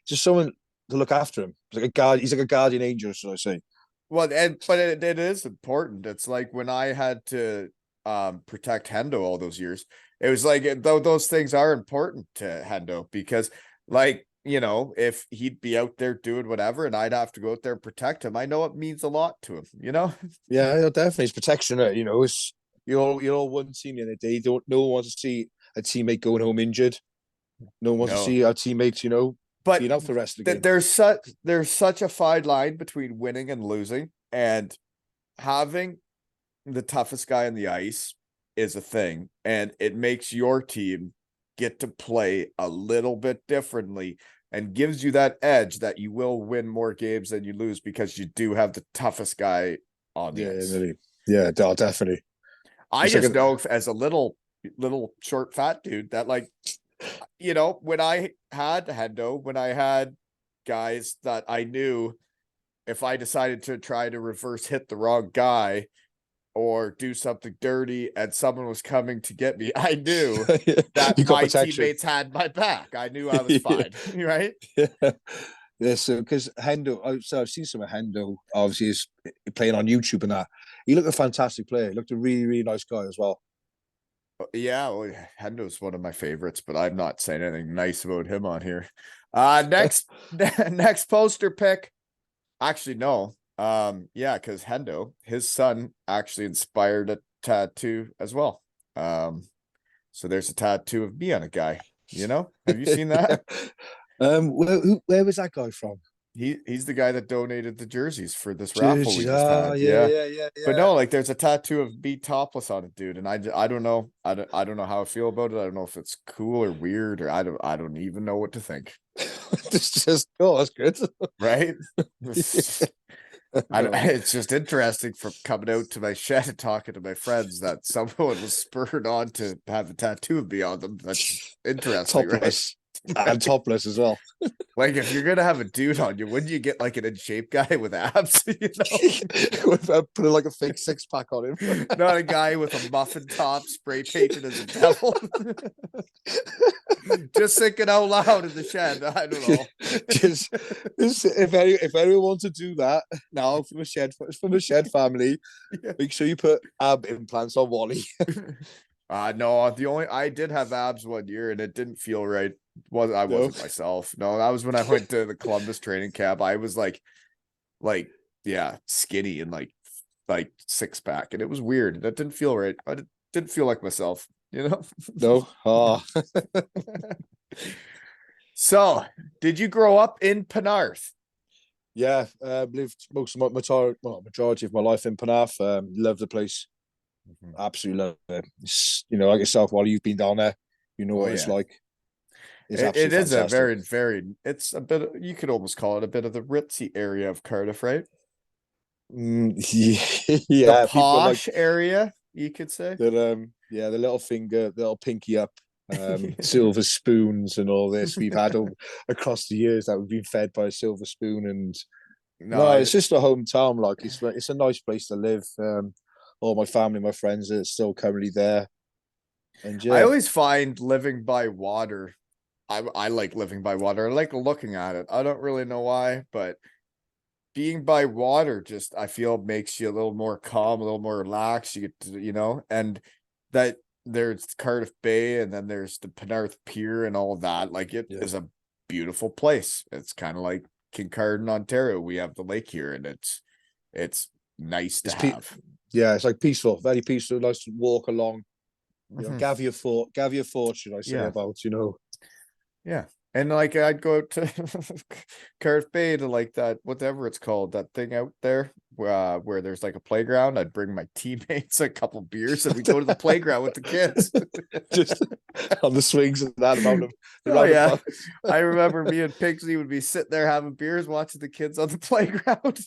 Just someone to look after him. He's like a guard. He's like a guardian angel, should I say? well, but it is important. It's like when I had to protect Hendo all those years. It was like though those things are important to Hendo because, like, if he'd be out there doing whatever and I'd have to go out there and protect him, I know it means a lot to him. Yeah, definitely. It's protection. It's you're all one team in a day. Don't No one wants to see a teammate going home injured. No one wants to No, see our teammates, but being out for the rest of the that game. there's such a fine line between winning and losing, and having the toughest guy on the ice is a thing, and it makes your team get to play a little bit differently and gives you that edge that you will win more games than you lose because you do have the toughest guy on the Yeah, ice. really. Yeah, definitely. I It's like just know as a little short fat dude that, like, when I had Hendo, when I had guys that I knew if I decided to try to reverse hit the wrong guy or do something dirty and someone was coming to get me, I knew that you got my protection. teammates had my back. I knew I was yeah, fine, right? yeah. Yeah, so because I've seen some of Hendo. Obviously, is playing on YouTube and that. He looked a fantastic player. He looked a really, really nice guy as well. Yeah, well, Hendo's one of my favorites, but I'm not saying anything nice about him on here. Next next poster pick. Actually, no. Yeah, because Hendo, his son actually inspired a tattoo as well. Um, so there's a tattoo of me on a guy. Have you seen that? Where was that guy from? He's the guy that donated the jerseys for this raffle we Jersey. just Ah, had. yeah, Yeah. yeah, yeah, But yeah. no, like there's a tattoo of me topless on it, dude, and I don't know. I don't know how I feel about it. I don't know if it's cool or weird, or I don't even know what to think. That's good. Right? Oh, It's just interesting from coming out to my shed and talking to my friends that someone was spurred on to have a tattoo of me on them. That's interesting, right? topless and topless as well. Like if you're gonna have a dude on you, wouldn't you get like an in shape guy with abs? Putting like a fake 6-pack on him. Not a guy with a muffin top spray painted as a devil. Just thinking out loud in the shed. I don't know. just if anyone wants to do that now from a shed family, Yeah. make sure you put ab implants on Wally. No, the only I did have abs 1 year and it didn't feel right. I No, wasn't myself. No, that was when I went to the Columbus training camp. I was like yeah, skinny and like 6-pack, and it was weird. That didn't feel right. Didn't feel like myself. no. Oh, So, did you grow up in Penarth? yeah. Lived most of majority of my life in Penarth. Love the place. Absolutely love it. Like yourself, while you've been down there, you know Oh what it's yeah. like. It's It absolutely is a fantastic. it's a bit, you could almost call it a bit of the ritzy area of Cardiff, right? Yeah, The yeah. People like posh area, you could say. that. Yeah, the little finger, the little pinky up, silver spoons, and all this we've had across the years that we've been fed by a silver spoon, and No, No, it's just a hometown. Like it's a nice place to live. All my family, my friends are still currently there, and I yeah, always find living by water. I like living by water. I like looking at it. I don't really know why, but being by water just I feel makes you a little more calm, a little more relaxed. You get to, and that there's Cardiff Bay and then there's the Penarth Pier and all that. Like it yeah, is a beautiful place. It's kind of like Kincardine, Ontario. We have the lake here and it's nice to it's have. yeah, it's like peaceful, very peaceful. Nice to walk along. Mhm. Gather your thoughts, should I say Yeah. about Yeah. And like I'd go to Cardiff Bay to like that, whatever it's called, that thing out there where there's like a playground. I'd bring my teammates a couple beers and we go to the playground with the kids. just on the swings and that the Oh yeah. roundabouts. I remember me and Pigsy would be sitting there having beers, watching the kids on the playground.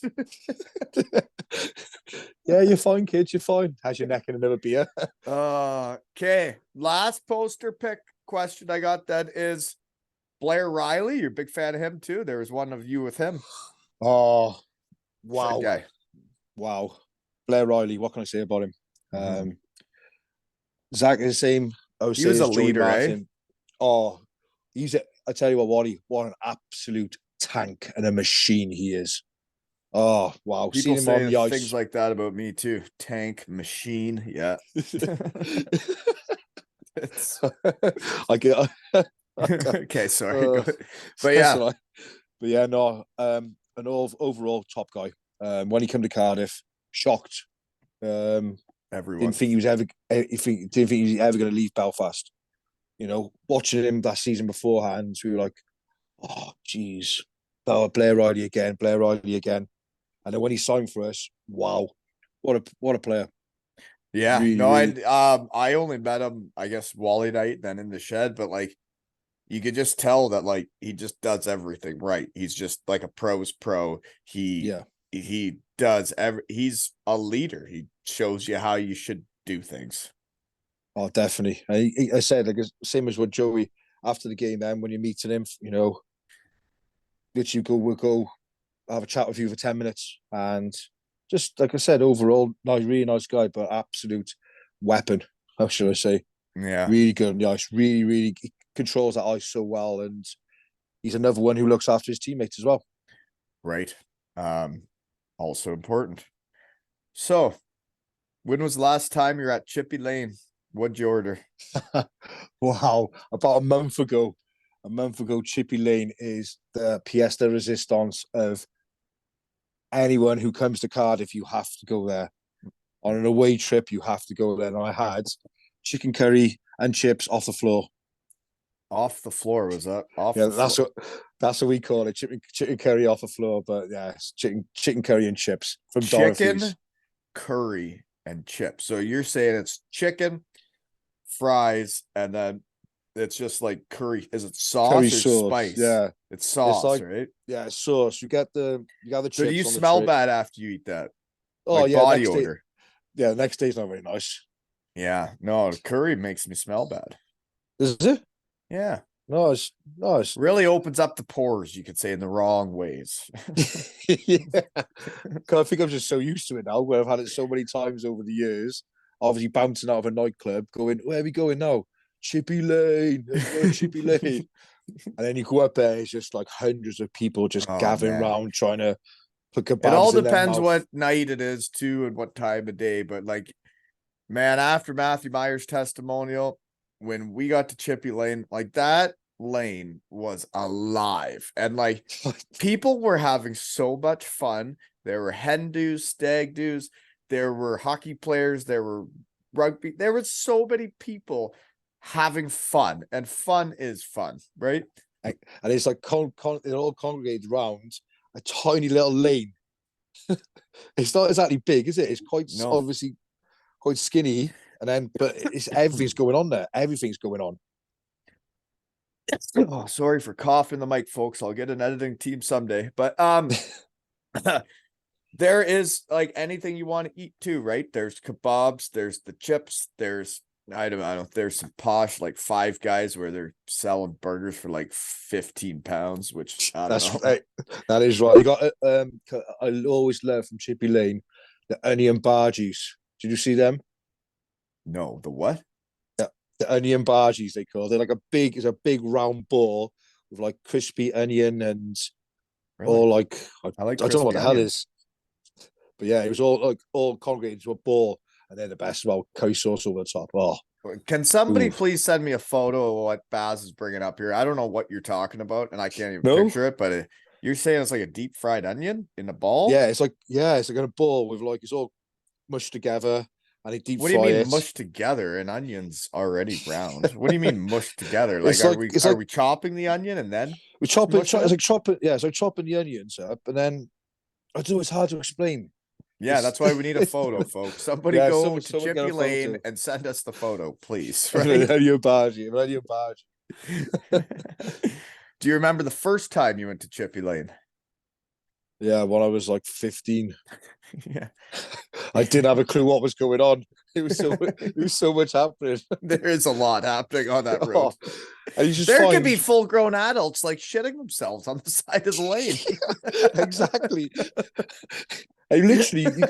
Yeah, you're fine, kids. You're fine. Has your neck in another beer. Okay. Last poster pick question I got that is Blair Riley. You're a big fan of him too. There was one of you with him. Oh, Same wow. guy. Wow. Blair Riley, what can I say about him? Mhm. Zach is the same. I would He say was a is Joey leader, eh? Martin. Oh, I tell you what, Wally, what an absolute tank and a machine he is. Oh, wow. People Seen him on say the things ice. like that about me too. Tank, machine. Yeah. It's I get okay, sorry. uh, Go. But that's yeah, all right. But yeah, no, overall top guy. When he came to Cardiff, shocked. Didn't everyone. think he was ever. Didn't think he was ever going to leave Belfast. Watching him that season beforehand, we were like, oh, geez, Blair Riley again, Blair Riley again. And then when he signed for us, wow, what a player! Yeah. Really, No, really, I only met him, I guess, Wally night, then in the shed, but like you could just tell that like he just does everything right. He's just like a pro's pro. He yeah, he does he's a leader. He shows you how you should do things. oh, definitely. I said like same as what Joey after the game. Then when you're meeting him, literally we'll go have a chat with you for 10 minutes, and just like I said, overall, nice, really nice guy, but absolute weapon. How should I say? Yeah. Really good on the ice. Really, really he controls that ice so well, and he's another one who looks after his teammates as well. Right. Um, Also important. So, when was the last time you're at Chippy Lane? What'd you order? Wow, about a month ago. A month ago, Chippy Lane is the pièce de resistance of anyone who comes to Cardiff. You have to go there on an away trip. You have to go there. And I had chicken curry and chips off the floor. Off the floor, was that off Yeah, the floor? that's what we call it. Chicken curry off the floor, but yeah, it's chicken curry and chips from Chicken, Dorothy's. curry, and chips. So you're saying it's chicken, fries, and then it's just like curry. Is it Curry sauce or sauce. spice? Yeah, It's it's sauce, like right? yeah, sauce. You got the So do you chips on the smell tray. bad after you eat that? Oh Like yeah, body next day. odor? Yeah, next day's not very nice. Yeah. No, curry makes me smell bad. Is it? Yeah. No, it's no, it's Really opens up the pores, you could say, in the wrong ways. yeah. 'Cause I think I'm just so used to it now, where I've had it so many times over the years. Obviously, bouncing out of a nightclub, going, "Where are we going now? Chippy Lane. Let's go to Chippy Lane." And then you go up there, it's just like hundreds of people just Oh gathering man. around trying to put It all kebabs in their depends mouth. what night it is too and what time of day. But like, man, after Matthew Meyer's testimonial, when we got to Chippy Lane, like that lane was alive. And like people were having so much fun. There were hen do's, stag do's, there were hockey players, there were rugby, there were so many people having fun, and fun is fun, right? And it's like it all congregated around a tiny little lane. It's not exactly big, is it? It's quite No. obviously quite skinny, but it's everything's going on there. Everything's going on. Oh, sorry for coughing the mic, folks. I'll get an editing team someday. But there is like anything you want to eat too, right? There's kebabs, there's the chips, there's I don't. There's some posh like Five Guys where they're selling burgers for like 15 pounds, which I don't That's know. right. That is right. You got I always love from Chippy Lane the onion bargies. Did you see them? No, the what? The onion bargies they call. They're like it's a big round ball with like crispy onion and Really? all like I like I don't know what crispy the hell onions. is, but yeah, it was all like all congregated into a ball, and they're the best. Well, curry sauce over the top. Oh, Can somebody ooh. please send me a photo of what Baz is bringing up here? I don't know what you're talking about, and I can't even No, picture it. But you're saying it's like a deep fried onion in a ball? it's like a ball with like it's all mushed together, and they deep What do you fry mean it. mushed together? And onions already browned. What do you mean mushed together? Like, It's like it's are like we chopping the onion and then we chop it. mushing It's it? like chopping. Yeah, it's like chopping the onions up, and then I do. It's hard to explain. Yeah, It's that's why we need a photo, folks. Somebody yeah. go to Someone get Chippy a Lane photo. and send us the photo, please. Of Right? an onion bargee. An onion bargee. Do you remember the first time you went to Chippy Lane? Yeah, when I was like 15, Yeah. I didn't have a clue what was going on. It was so much happening. There is a lot happening on that road. Oh, and you just There could find be full grown adults like shitting themselves on the side of the lane. exactly. And literally, you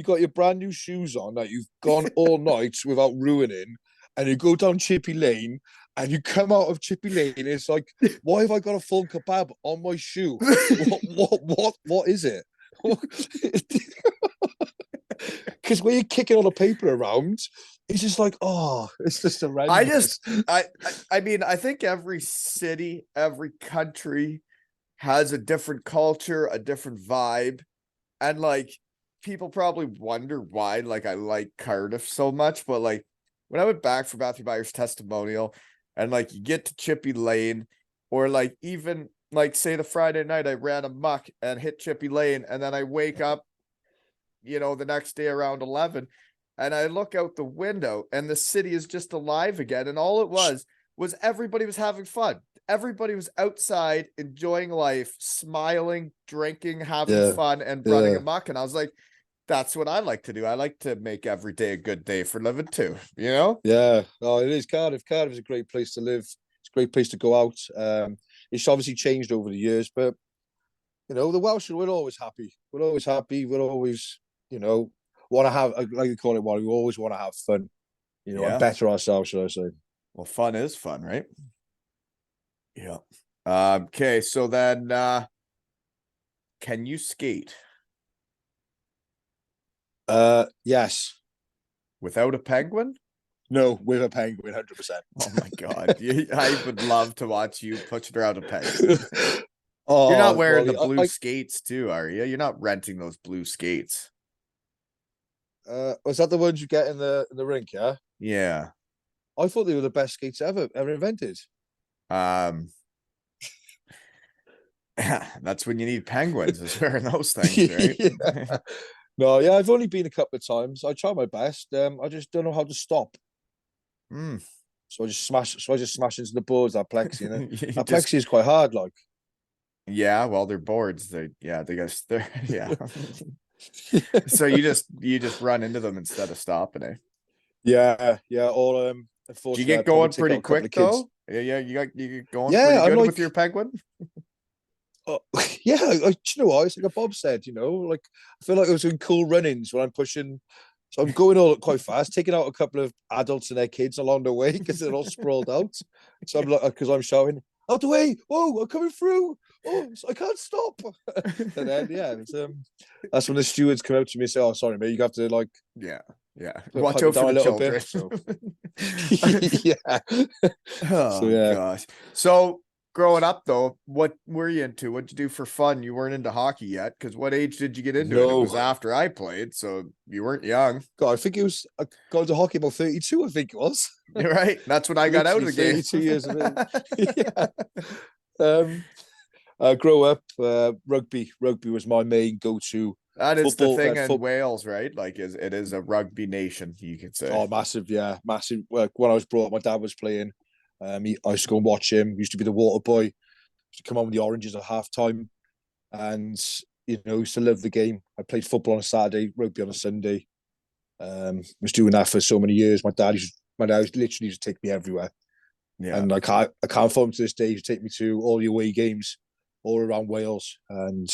got your brand new shoes on that you've gone all night without ruining, and you go down Chippy Lane, and you come out of Chippy Lane. And it's like, why have I got a full kebab on my shoe? What is it? Because when you're kicking all the paper around, it's just like, oh, it's just I horrendous. just I mean, I think every city, every country has a different culture, a different vibe. And like people probably wonder why like I like Cardiff so much, but like when I went back for Matthew Byers' testimonial and like you get to Chippy Lane, or like even like say the Friday night I ran amok and hit Chippy Lane, and then I wake up, the next day around 11, and I look out the window and the city is just alive again. And all it was everybody was having fun. Everybody was outside enjoying life, smiling, drinking, having Yeah, fun, and running yeah, amok. And I was like, that's what I like to do. I like to make every day a good day for living too, you know? yeah. Oh, it is Cardiff. Cardiff is a great place to live. It's a great place to go out. It's obviously changed over the years, but the Welsh, we're always happy. We're always happy. We're always, want to have, like you call it, we always want to have fun, and Yeah. better ourselves, should I say. Well, fun is fun, right? Yeah. Okay, so then can you skate Yes. without a penguin? No, with a penguin, 100%. Oh my god. I would love to watch you pushing around a penguin. You're not Oh, wearing the Wally, blue skates too, are you? You're not renting those blue skates. was that the ones you get in the rink? Yeah, Yeah. I thought they were the best skates ever invented. Um that's when you need penguins is wearing those things, right? Yeah. No, yeah, I've only been a couple of times. I try my best. I just don't know how to stop. Mm. So I just smash into the boards, that plexi, You that just plexi is quite hard, like. yeah, well they're boards. They guess they're yeah. So you just run into them instead of stopping it. Yeah, yeah. Or Do you unfortunately, I get probably going take out pretty a couple quick of kids. though? Yeah, you get going pretty Yeah, I'm good with like, your penguin. oh, yeah. Do you know what? It's like a Bob said. Like I feel like it was in cool runnings when I'm pushing. So I'm going all quite fast, taking out a couple of adults and their kids along the way because they're all sprawled out. So I'm like, because I'm shouting, out the way! Oh, I'm coming through! Oh, I can't stop! And then yeah, that's when the stewards come up to me and say, "Oh, sorry, mate, you have to like Yeah, yeah. Watch pipe it out for down a the little bit." children. So yeah, so Oh yeah. gosh. So growing up though, what were you into? What'd you do for fun? You weren't into hockey yet, because what age did you get into it? It No, was after I played, so you weren't young. God, I think it was I got into hockey about 32. I think it was Right. That's when I got out of literally the game. 32 years of age. Yeah. Um, grow up, rugby. Rugby was my main go-to. That is the Football, thing in Wales, right? Like it is a rugby nation, you could say. oh, massive, yeah, massive. When I was brought up, my dad was playing. I used to go and watch him. He used to be the water boy. He used to come on with the oranges at half time, and used to love the game. I played football on a Saturday, rugby on a Sunday. Was doing that for so many years. My dad literally used to take me everywhere, Yeah. and I can't fault him to this day. He used to take me to all the away games all around Wales, and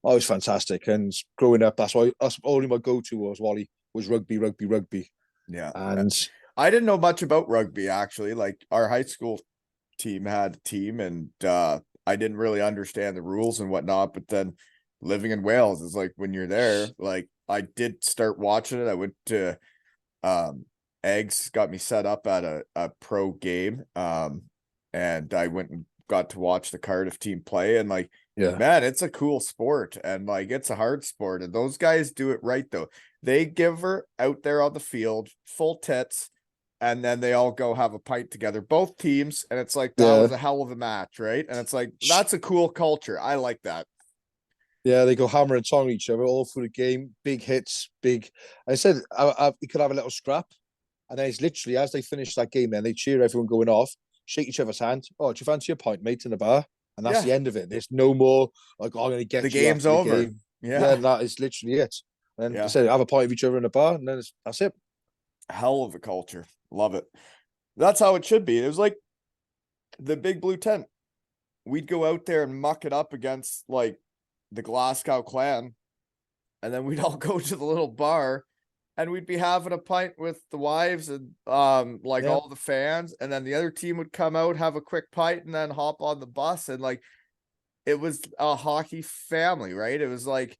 oh, it was fantastic. And growing up, that's only my go-to was Wally was rugby, rugby, rugby, Yeah. and I didn't know much about rugby actually. Like our high school team had a team and I didn't really understand the rules and whatnot, but then living in Wales is like when you're there, like I did start watching it. I went to Eggs got me set up at a pro game. And I went and got to watch the Cardiff team play and like yeah, man, it's a cool sport and like it's a hard sport. And those guys do it right though. They give her out there on the field, full tits, and then they all go have a pint together, both teams, and it's like that yeah, was a hell of a match, right? And it's like that's a cool culture. I like that. yeah. They go hammer and tong each other all through the game. Big hits, big. I said we could have a little scrap, and then it's literally as they finish that game, then they cheer everyone going off, shake each other's hand. Oh, do you fancy a pint, mate, in the bar? And that's Yeah, the end of it. There's no more like, oh, I'm going to the get you game's after the over. game. Yeah, Yeah, that is literally it. And they yeah, said have a pint of each other in the bar, and then that's it. hell of a culture. Love it. That's how it should be. It was like the big blue tent. We'd go out there and muck it up against like the Glasgow clan, and then we'd all go to the little bar and we'd be having a pint with the wives and like Yeah, all the fans, and then the other team would come out, have a quick pint, and then hop on the bus. And like it was a hockey family, right? It was like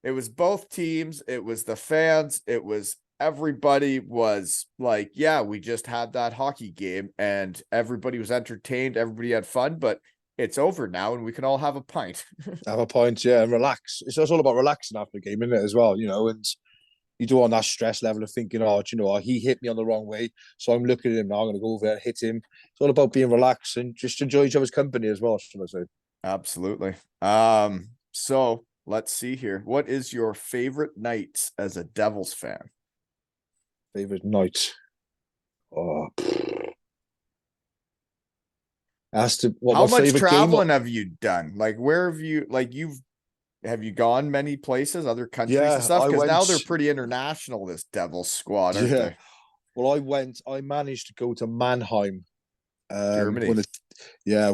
it was both teams, it was the fans, it was everybody was like, yeah, we just had that hockey game and everybody was entertained, everybody had fun, but it's over now and we can all have a pint. have a pint, yeah, and relax. It's all about relaxing after a game, isn't it, as well? And you don't want that stress level of thinking, oh, do you know what? He hit me on the wrong way, so I'm looking at him now. I'm going to go over there and hit him. It's all about being relaxed and just enjoy each other's company as well. Should I say? Absolutely. So let's see here. What is your favorite night as a Devils fan? Favorite night? Oh, as to what How my much favorite game? traveling have you done? Like, where have you, like, have you gone many places, other countries and Yeah, stuff? I Because now went. they're pretty international, this Devils squad, aren't Yeah, they? well, I went. I managed to go to Mannheim. Germany. When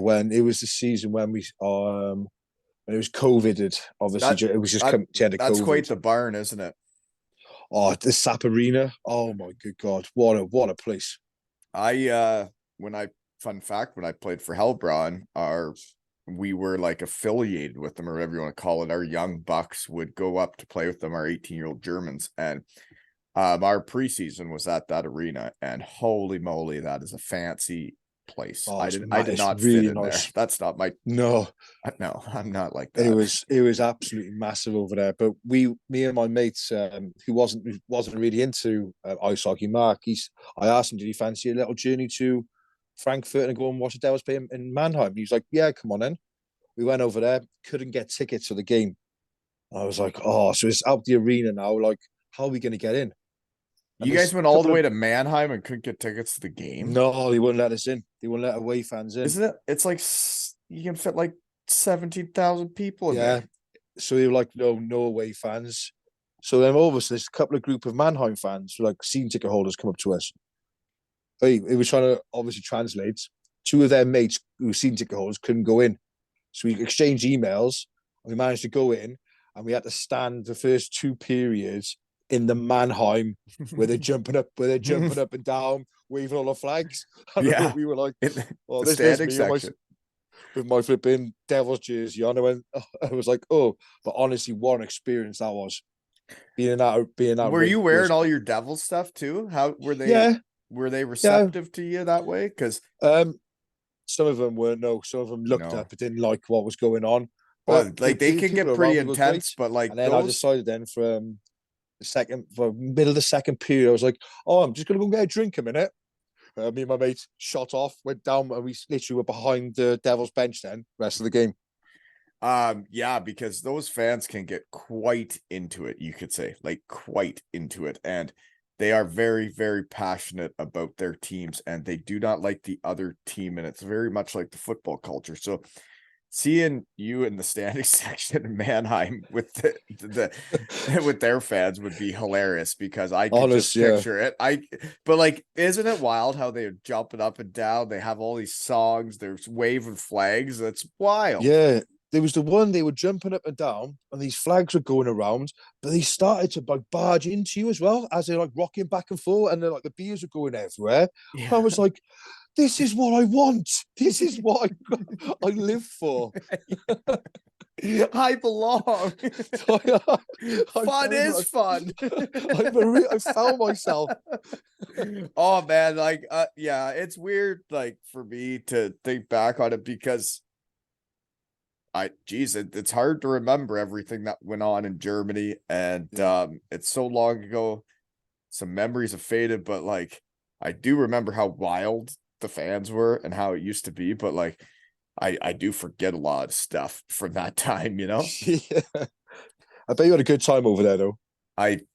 when it was the season when it was COVIDed. Obviously, That it was just that come to the end of that's COVID. quite the barn, isn't it? Oh, the SAP Arena. Oh my good God, what a place. When I fun fact, when I played for Hellbraun, we were like affiliated with them or whatever you want to call it. Our young bucks would go up to play with them, our 18-year-old Germans. And our preseason was at that arena, and holy moly, that is a fancy place. Oh, I did it's not fit really in there. nice. That's not my No, no, I'm not like it that. was absolutely massive over there. But me and my mates, who wasn't really into ice hockey, Mark, I asked him, did he fancy a little journey to Frankfurt and go and watch the Devils play in Mannheim? He's like, yeah, come on in. We went over there, couldn't get tickets for the game. I was like, oh, so it's out the arena now. Like, how are we going to get in? And You there's guys a went all the couple way of to Mannheim and couldn't get tickets to the game? no, they wouldn't let us in. They wouldn't let away fans in. Isn't it? It's like you can fit like 17,000 people in Yeah, there. so they were like, no away fans. So then all of a sudden, there's a couple of group of Mannheim fans, like season ticket holders, come up to us. Hey, it was trying to obviously translate. Two of their mates who were season ticket holders couldn't go in, so we exchanged emails. And we managed to go in, and we had to stand the first two periods in the Mannheim where they're jumping up and down, waving all the flags. And Yeah, we were like, in "Oh, the there's standing me section. with my flipping Devils jersey on." I went, oh, I was like, "Oh," but honestly, what an experience that was. Being that Were you rink wearing was, all your devil stuff too? How yeah, were they yeah. receptive to you that way? Because Um, some of them were no, some of them looked no, up, but didn't like what was going on. But well, like they can people get pretty around me were great. intense, but like And then I those, decided then for middle of the second period, I was like, oh, I'm just gonna go get a drink a minute. Me and my mate shot off, went down, and we literally were behind the Devil's bench then, rest of the game. yeah, because those fans can get quite into it, you could say, like quite into it, and they are very, very passionate about their teams, and they do not like the other team, and it's very much like the football culture. So seeing you in the standing section in Mannheim with the with their fans would be hilarious because I could just Honest, yeah. picture it. But like, isn't it wild how they're jumping up and down? They have all these songs, there's waving flags. That's wild. Yeah. There was the one they were jumping up and down, and these flags were going around, but they started to like barge into you as well as they're like rocking back and forth, and then like the beers were going everywhere. Yeah. I was like, this is what I want. This is what I live for. I belong. Fun is fun. I found myself. Oh man, like yeah, it's weird like for me to think back on it because it's hard to remember everything that went on in Germany and it's so long ago. Some memories have faded, but like I do remember how wild the fans were and how it used to be, but like I do forget a lot of stuff from that time, you know? Yeah. I bet you had a good time over there though.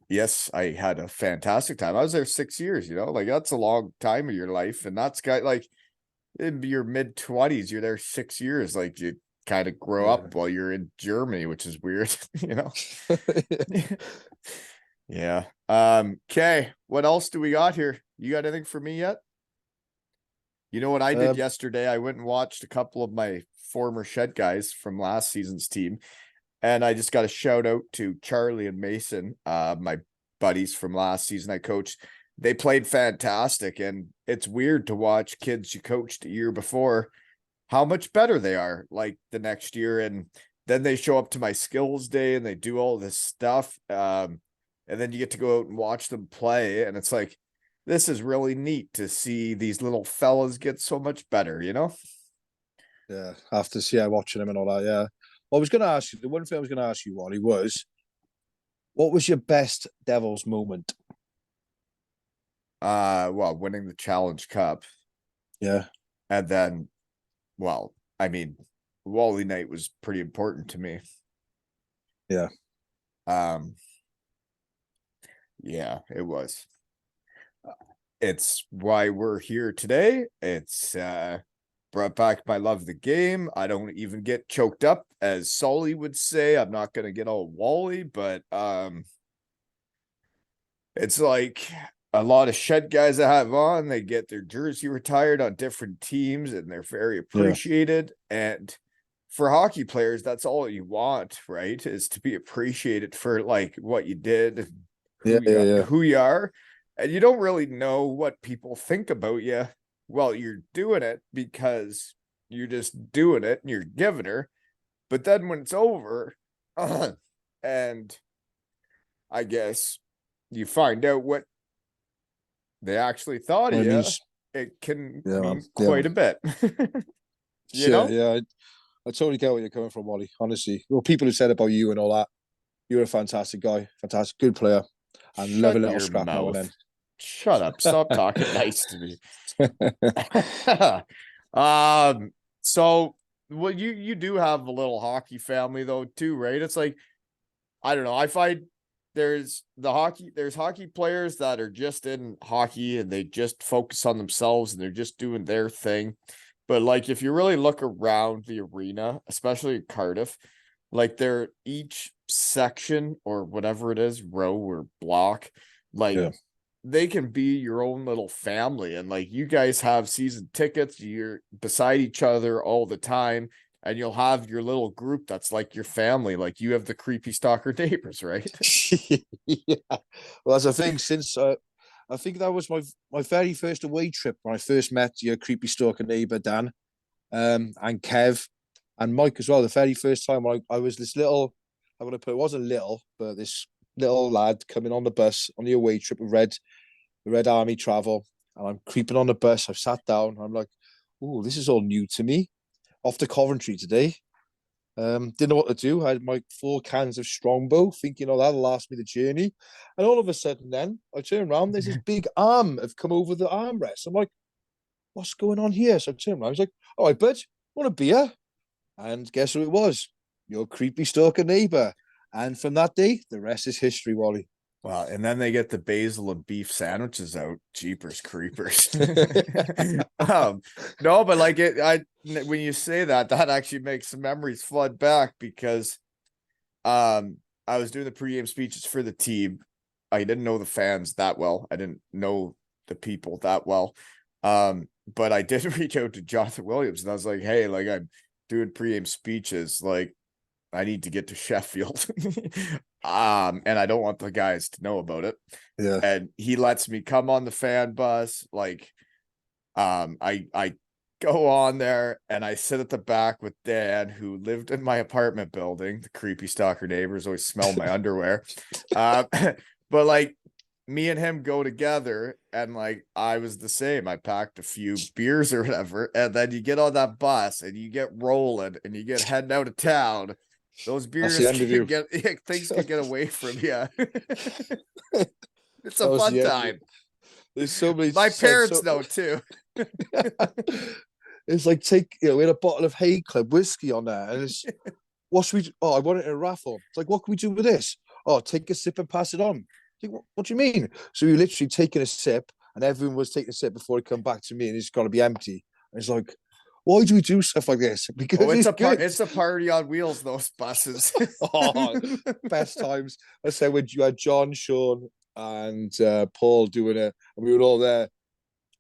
Yes, I had a fantastic time. I was there 6 years, you know, like that's a long time of your life. And that's got like in your mid-20s, you're there 6 years. Like you kind of grow up while you're in Germany, which is weird, you know? Yeah. Okay. What else do we got here? You got anything for me yet? You know what I did yesterday? I went and watched a couple of my former shed guys from last season's team. And I just got a shout out to Charlie and Mason, my buddies from last season I coached. They played fantastic. And it's weird to watch kids you coached a year before, how much better they are like the next year. And then they show up to my skills day and they do all this stuff. And then you get to go out and watch them play. And it's like, this is really neat to see these little fellas get so much better, you know? Yeah, after watching him and all that. Yeah. Well, I was going to ask you, the one thing I was going to ask you, Wally, was what was your best Devils moment? Well, winning the Challenge Cup. Yeah. And then, well, I mean, Wally night was pretty important to me. Yeah. Yeah, it was. It's why we're here today. It's brought back my love of the game. I don't even get choked up, as Sully would say. I'm not gonna get all Wally, but it's like a lot of shed guys I have on, they get their jersey retired on different teams and they're very appreciated. And for hockey players, that's all you want, right? Is to be appreciated for like what you did, who you are. And you don't really know what people think about you while you're doing it because you're just doing it and you're giving her. But then when it's over, and I guess you find out what they actually thought of you, it can mean quite a bit. You know? Yeah, I totally get where you're coming from, Wally. Honestly, well, people have said about you and all that. You're a fantastic guy, fantastic, good player, and love a little scrap now and then. Shut up! Stop talking nice to me. So well, you do have a little hockey family though too, right? It's like I don't know. I find there's hockey players that are just in hockey and they just focus on themselves and they're just doing their thing. But like if you really look around the arena, especially in Cardiff, like they're each section or whatever it is, row or block, like they can be your own little family. And like you guys have season tickets, you're beside each other all the time. And you'll have your little group that's like your family. Like you have the creepy stalker neighbors, right? Yeah. Well, that's the thing. Since I think that was my very first away trip when I first met your creepy stalker neighbor Dan, and Kev, and Mike as well. The very first time I was this little, I want to put it wasn't little, but this little lad coming on the bus on the away trip with the Red Army travel, and I'm creeping on the bus. I've sat down. I'm like, oh, this is all new to me. Off to Coventry today. Didn't know what to do. I had my 4 cans of Strongbow, thinking, oh, that'll last me the journey. And all of a sudden, then I turn around, there's this big arm have come over the armrest. I'm like, what's going on here? So I turn around, I was like, all right, bud, want a beer? And guess who it was? Your creepy stalker neighbor. And from that day, the rest is history, Wally. Well, and then they get the basil and beef sandwiches out. Jeepers creepers. No, but like when you say that, that actually makes some memories flood back because I was doing the pregame speeches for the team. I didn't know the fans that well. I didn't know the people that well. But I did reach out to Jonathan Williams and I was like, hey, like I'm doing pregame speeches, like I need to get to Sheffield. And I don't want the guys to know about it. Yeah. And he lets me come on the fan bus. Like, I go on there and I sit at the back with Dan, who lived in my apartment building. The creepy stalker neighbors always smell my underwear. But like me and him go together, and like I was the same. I packed a few beers or whatever, and then you get on that bus and you get rolling and you get heading out of town. Those That's the beers end of can you. get things can get away from you. It's a That was fun the end. time. There's so many. My parents know too. It's like we had a bottle of Hay Club whiskey on there, and it's what should we do? Oh, I want it in a raffle. It's like, what can we do with this? Oh, take a sip and pass it on. Like, what do you mean? So we literally taking a sip, and everyone was taking a sip before it come back to me, and it's got to be empty. And it's like, why do we do stuff like this? Because it's good. It's a party on wheels, those buses. Oh, best times. I say when you had John, Sean, and Paul doing it, and we were all there,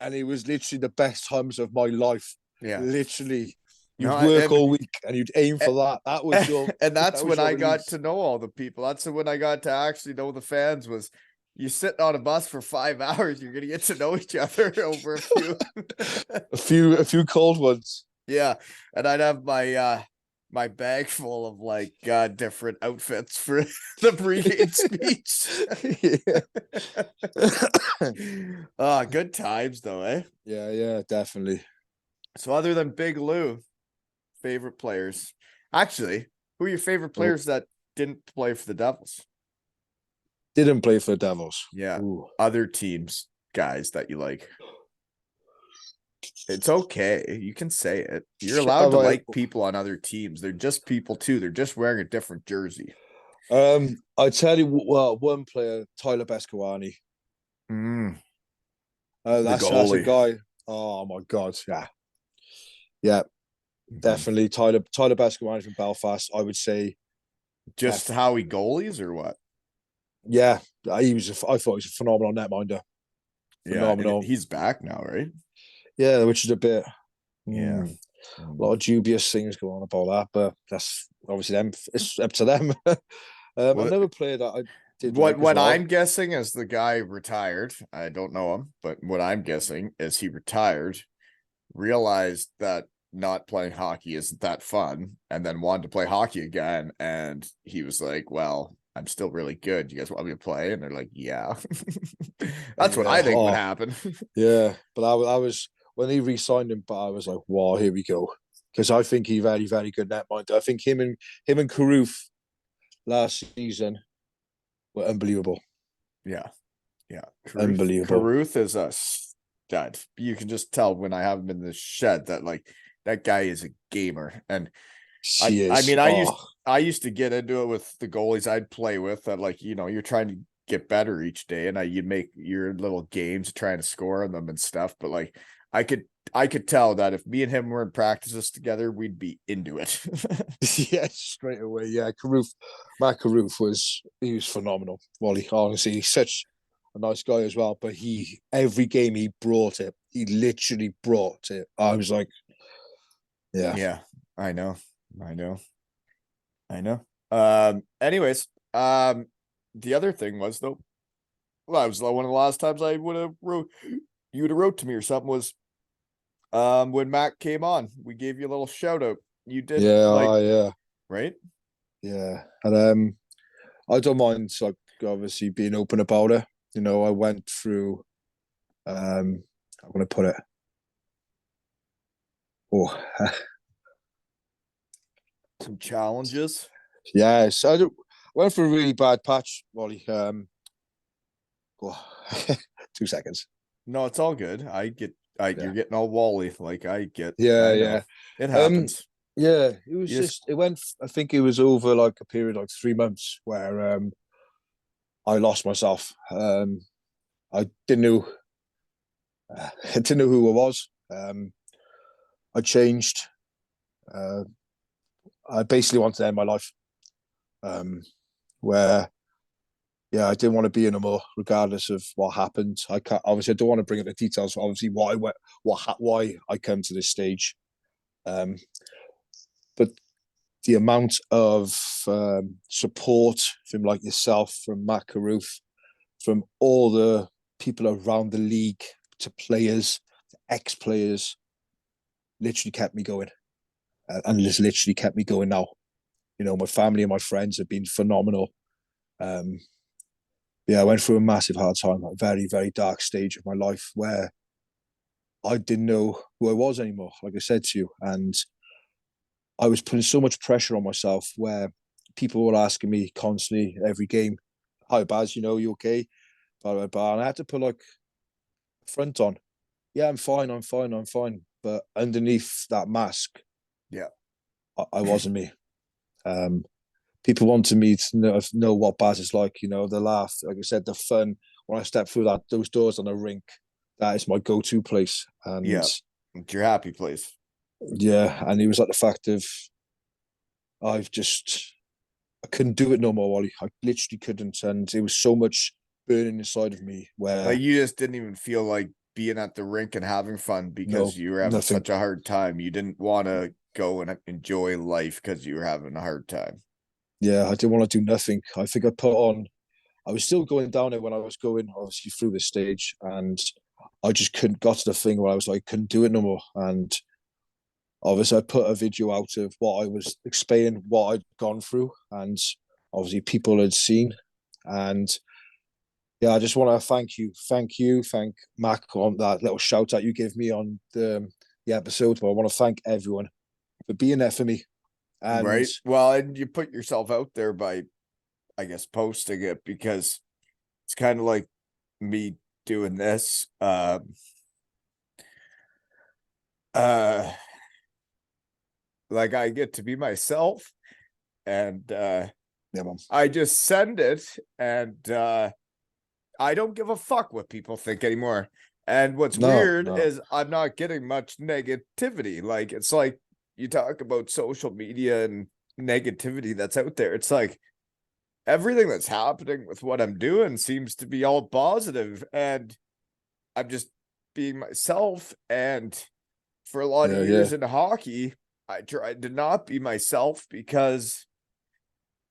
and it was literally the best times of my life. Yeah, literally. You'd no, work all week and you'd aim for that. That was your and that's that was when your I got release. to know all the people. That's when I got to actually know the fans. Was you sitting on a bus for 5 hours, you're gonna get to know each other over a few a few cold ones. Yeah, and I'd have my bag full of like different outfits for the pregame speech. Good times though, eh? Yeah, definitely. So other than Big Lou, favorite players. Actually, who are your favorite players that didn't play for the Devils? Didn't play for the Devils. Yeah. Ooh. Other teams, guys that you like. It's okay. You can say it. You're allowed to like people on other teams. They're just people too. They're just wearing a different jersey. I tell you, well, one player, Tyler Bescawani. That's a guy. Oh my god, yeah, definitely. Tyler Bescawani from Belfast. I would say. Just how he goalies or what? Yeah, I thought he was a phenomenal netminder. Phenomenal. Yeah, he's back now, right? Yeah, which is a bit. Yeah. A lot of dubious things going on about that, but that's obviously them. It's up to them. Another player that I did what I'm guessing is the guy retired. I don't know him, but what I'm guessing is he retired, realized that not playing hockey isn't that fun, and then wanted to play hockey again. And he was like, well, I'm still really good. You guys want me to play? And they're like, yeah. That's what I think would happen. Yeah, but I was when he re-signed him, but I was like, wow, here we go. Because I think he's very, very good netminder. I think him and Carruth last season were unbelievable. Yeah. Unbelievable. Carruth is a stud. You can just tell when I have him in the shed that like that guy is a gamer. And I used to get into it with the goalies I'd play with that, like, you're trying to get better each day, and you'd make your little games trying to score on them and stuff. But like I could tell that if me and him were in practices together, we'd be into it. Yeah, straight away. Yeah, Matt Carruth was phenomenal. Wally, honestly, he's such a nice guy as well. But every game he brought it. He literally brought it. I was like, yeah, I know. Anyways, the other thing was though, well, I was one of the last times I would have you would have wrote to me or something was when Matt came on, we gave you a little shout out. You did, yeah, right? Yeah, and I don't mind like obviously being open about it. I went through I'm gonna put it. Some challenges. Yeah, so I went through a really bad patch, Wally. 2 seconds. No, it's all good. You're getting all Wally, like I get. Yeah. It happens. Yeah, it was it went. I think it was over like a period like 3 months where I lost myself. I didn't know I didn't know who I was. I changed. Uh, I basically wanted to end my life. Um, where I didn't want to be anymore, regardless of what happened. I can't, obviously I don't want to bring up the details. Obviously, why I went, why I come to this stage. Um, but the amount of support from like yourself, from Matt Carruth, from all the people around the league, to players, to ex-players, literally kept me going, and just literally kept me going now. My family and my friends have been phenomenal. Um, I went through a massive hard time, a very, very dark stage of my life where I didn't know who I was anymore, like I said to you. And I was putting so much pressure on myself where people were asking me constantly every game, "Hi, Baz, you okay?" Blah, blah, blah. And I had to put like a front on. Yeah, I'm fine, I'm fine, I'm fine. But underneath that mask, Yeah. I wasn't me. Um, People wanted me to know what Baz is like, the laugh, like I said, the fun. When I step through those doors on a rink, that is my go-to place. And Yeah. It's your happy place. yeah, and it was like the fact of I've just I couldn't do it no more, Wally. I literally couldn't, and it was so much burning inside of me Like where you just didn't even feel like being at the rink and having fun no, because you were having nothing. such a hard time. You didn't want to go and enjoy life because you were having a hard time. Yeah, I didn't want to do nothing. I think I put on. I was still going down it when I was going, obviously through the stage, and I just couldn't got to the thing where I was like, couldn't do it no more. And obviously, I put a video out of what I was explaining, what I'd gone through, and obviously people had seen. And yeah, I just want to thank Mac on that little shout out you gave me on the episode. But I want to thank everyone for being there for me. And Right. Well, and you put yourself out there by, I guess, posting it because it's kind of like me doing this. Uh, like I get to be myself and yeah, man. I just send it and I don't give a fuck what people think anymore. And what's No, weird no, is I'm not getting much negativity. Like it's like you talk about social media and negativity that's out there. It's like everything that's happening with what I'm doing seems to be all positive and I'm just being myself. And for a lot of yeah, years yeah, in hockey, I tried to not be myself because,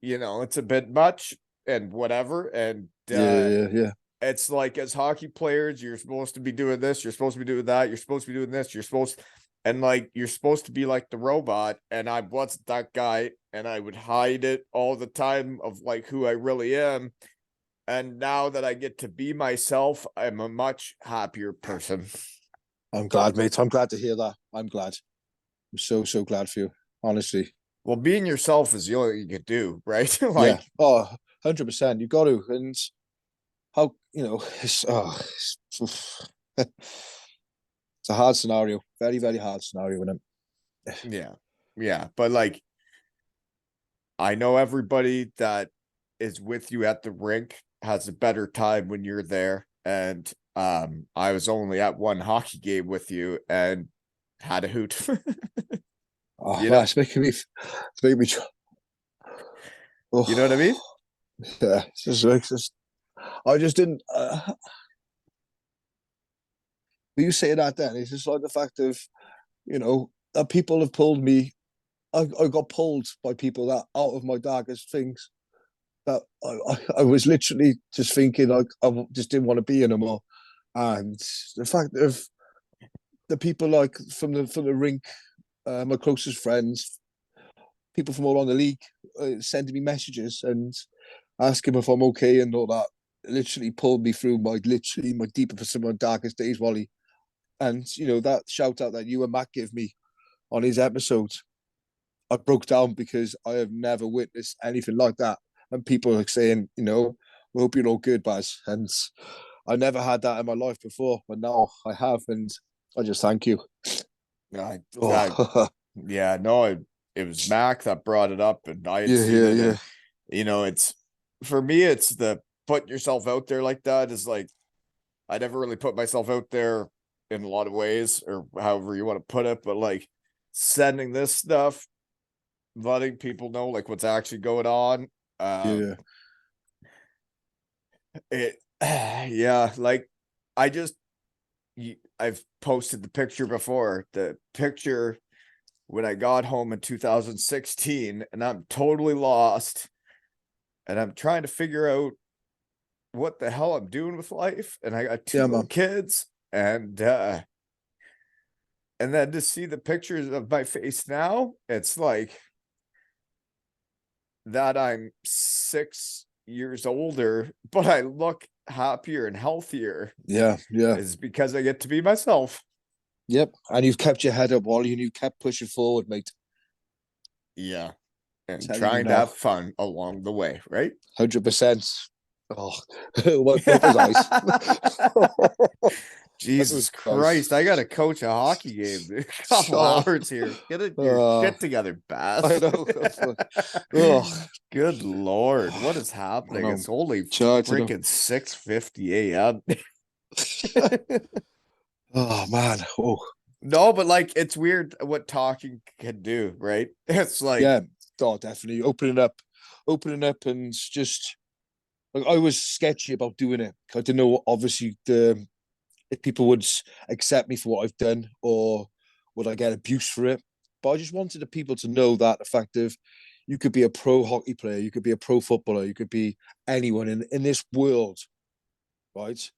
it's a bit much and whatever. And yeah. it's like as hockey players, you're supposed to be doing this, you're supposed to be doing that, you're supposed to be doing this, and like you're supposed to be like the robot. And I wasn't that guy, and I would hide it all the time of like who I really am. And now that I get to be myself, I'm a much happier person. I'm glad, mate. I'm glad to hear that. I'm glad. I'm so glad for you. Honestly. Well, being yourself is the only thing you can do, right? Yeah. Like, Oh, 100%. You got to. And how, it's a hard scenario. Very, very hard scenario, isn't it? yeah, yeah. But like, I know everybody that is with you at the rink has a better time when you're there. And I was only at one hockey game with you and had a hoot. Oh, you man, know, it's making me, you know what I mean? oh, yeah. I just didn't, you say that then, it's just like the fact of, that people have pulled me. I got pulled by people that out of my darkest things that I was literally just thinking like just didn't want to be anymore. And the fact of the people like from the rink, my closest friends, people from all around the league, sending me messages and asking if I'm okay and all that, literally pulled me through my deepest, some of my darkest days, Wally. And that shout out that you and Matt gave me on his episode, I broke down because I have never witnessed anything like that. And people are saying, we hope you're all good, Baz. And I never had that in my life before, but now I have, and I just thank you. I Oh, yeah, no, it was Mac that brought it up and I had yeah, seen yeah, it. yeah, And, it's for me, it's the putting yourself out there like that is like, I never really put myself out there in a lot of ways, or however you want to put it, but like sending this stuff, letting people know like what's actually going on. Yeah. It, yeah, like I just, I've posted the picture before, the picture when I got home in 2016, and I'm totally lost, and I'm trying to figure out what the hell I'm doing with life, and I got two Yeah, little man. kids, and then to see the pictures of my face now, it's like that I'm 6 years older, but I look happier and healthier, Yeah. Yeah. is because I get to be myself. Yep. And you've kept your head up, Wally, and you've kept pushing forward, mate. Yeah. And Telling you trying to now, have fun along the way, right? 100%. Oh, wipe his eyes. That Jesus was nice. Christ, I gotta coach a hockey game in a couple Oh, hours here. Get your oh, shit together, I Bass. know. Oh, Good Lord, what is I happening? know. It's only Charging him. freaking 6:50 a.m. Oh man. Oh No, but like it's weird what talking can do, right? It's like, yeah. Oh, definitely opening up, and just like I was sketchy about doing it. I didn't know obviously if people would accept me for what I've done, or would I get abuse for it. But I just wanted the people to know that the fact of you could be a pro hockey player, you could be a pro footballer, you could be anyone in this world, right?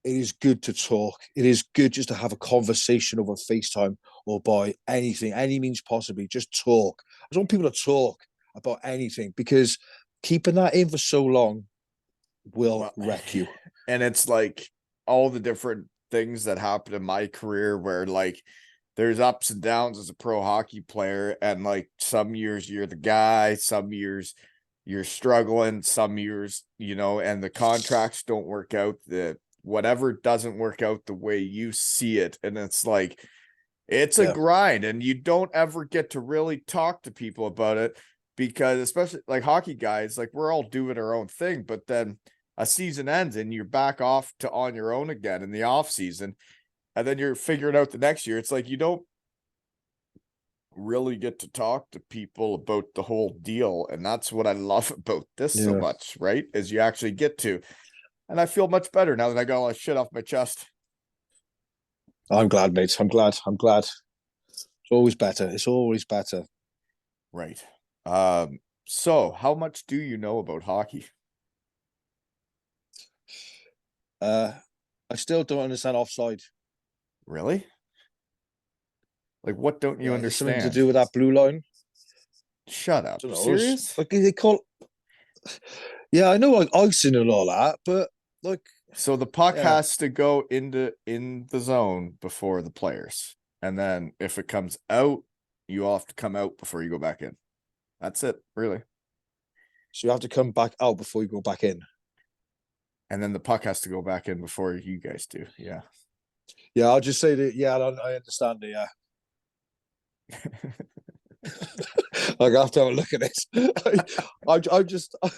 It is good to talk. It is good just to have a conversation over FaceTime or by anything, any means possibly. Just talk. I just want people to talk about anything, because keeping that in for so long will well, wreck you. and it's like all the different things that happened in my career where like there's ups and downs as a pro hockey player, and like some years you're the guy, some years you're struggling, some years, and the contracts don't work out, the whatever doesn't work out the way you see it, and it's like it's a Yeah, grind, and you don't ever get to really talk to people about it, because especially like hockey guys, like we're all doing our own thing, but then a season ends and you're back off to on your own again in the off season, and then you're figuring out the next year. It's like you don't really get to talk to people about the whole deal, and that's what I love about this so yeah. much, right? Is you actually get to, and I feel much better now that I got all that shit off my chest. I'm glad, mate. I'm glad. I'm glad. It's always better. It's always better. Right. So how much do you know about hockey? Uh, I still don't understand offside. Really? Like, what don't you Yeah, is it something to understand? do with that blue line? Shut I up. don't know. Serious? Like they call. Yeah, I know like icing and all that, but like, So the puck yeah. has to go in the zone before the players. And then if it comes out, you all have to come out before you go back in. That's it, really. So you have to come back out before you go back in. And then the puck has to go back in before you guys do. Yeah. Yeah, I'll just say that. Yeah, I understand it. Yeah, like I have to have a look at this. I'm just, I'm